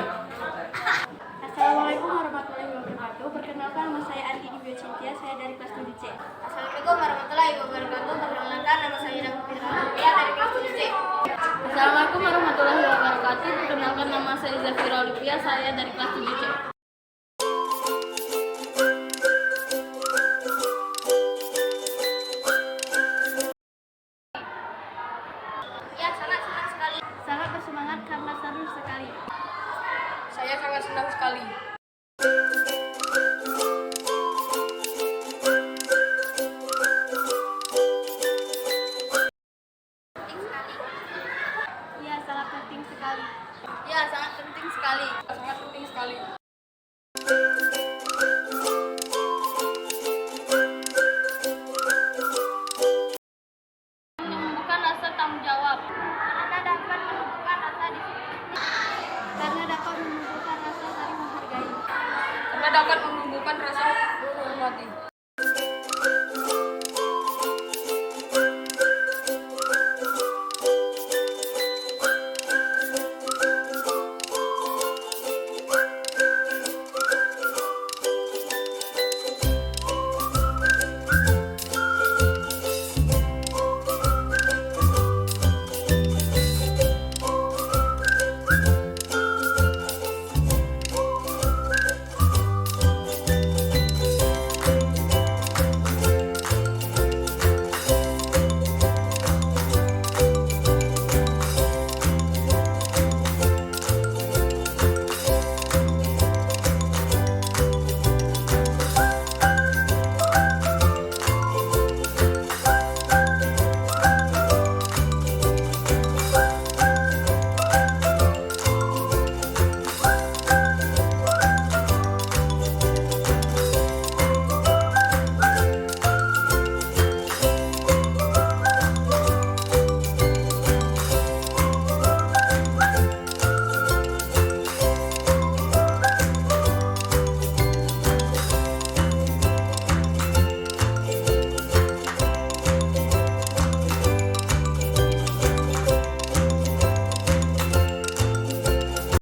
Assalamualaikum warahmatullahi wabarakatuh. Perkenalkan, nama saya Andi Ibyo Cynthia, saya dari kelas 7C. Assalamualaikum warahmatullahi wabarakatuh. Perkenalkan, nama saya Ida Fitra Olivia dari kelas 7C. Assalamualaikum warahmatullahi wabarakatuh. Perkenalkan, nama saya Zafira Olivia, saya dari kelas 7C. Ya, sangat senang sekali. Sangat bersemangat karena seru sekali. Saya sangat senang sekali. Ya, sangat penting sekali. Ya, sangat penting sekali. Sangat penting sekali. Menumbuhkan rasa tanggung jawab. Karena dapat menumbuhkan rasa disiplin. Karena dapat menumbuhkan dapat menumbuhkan rasa menghormati.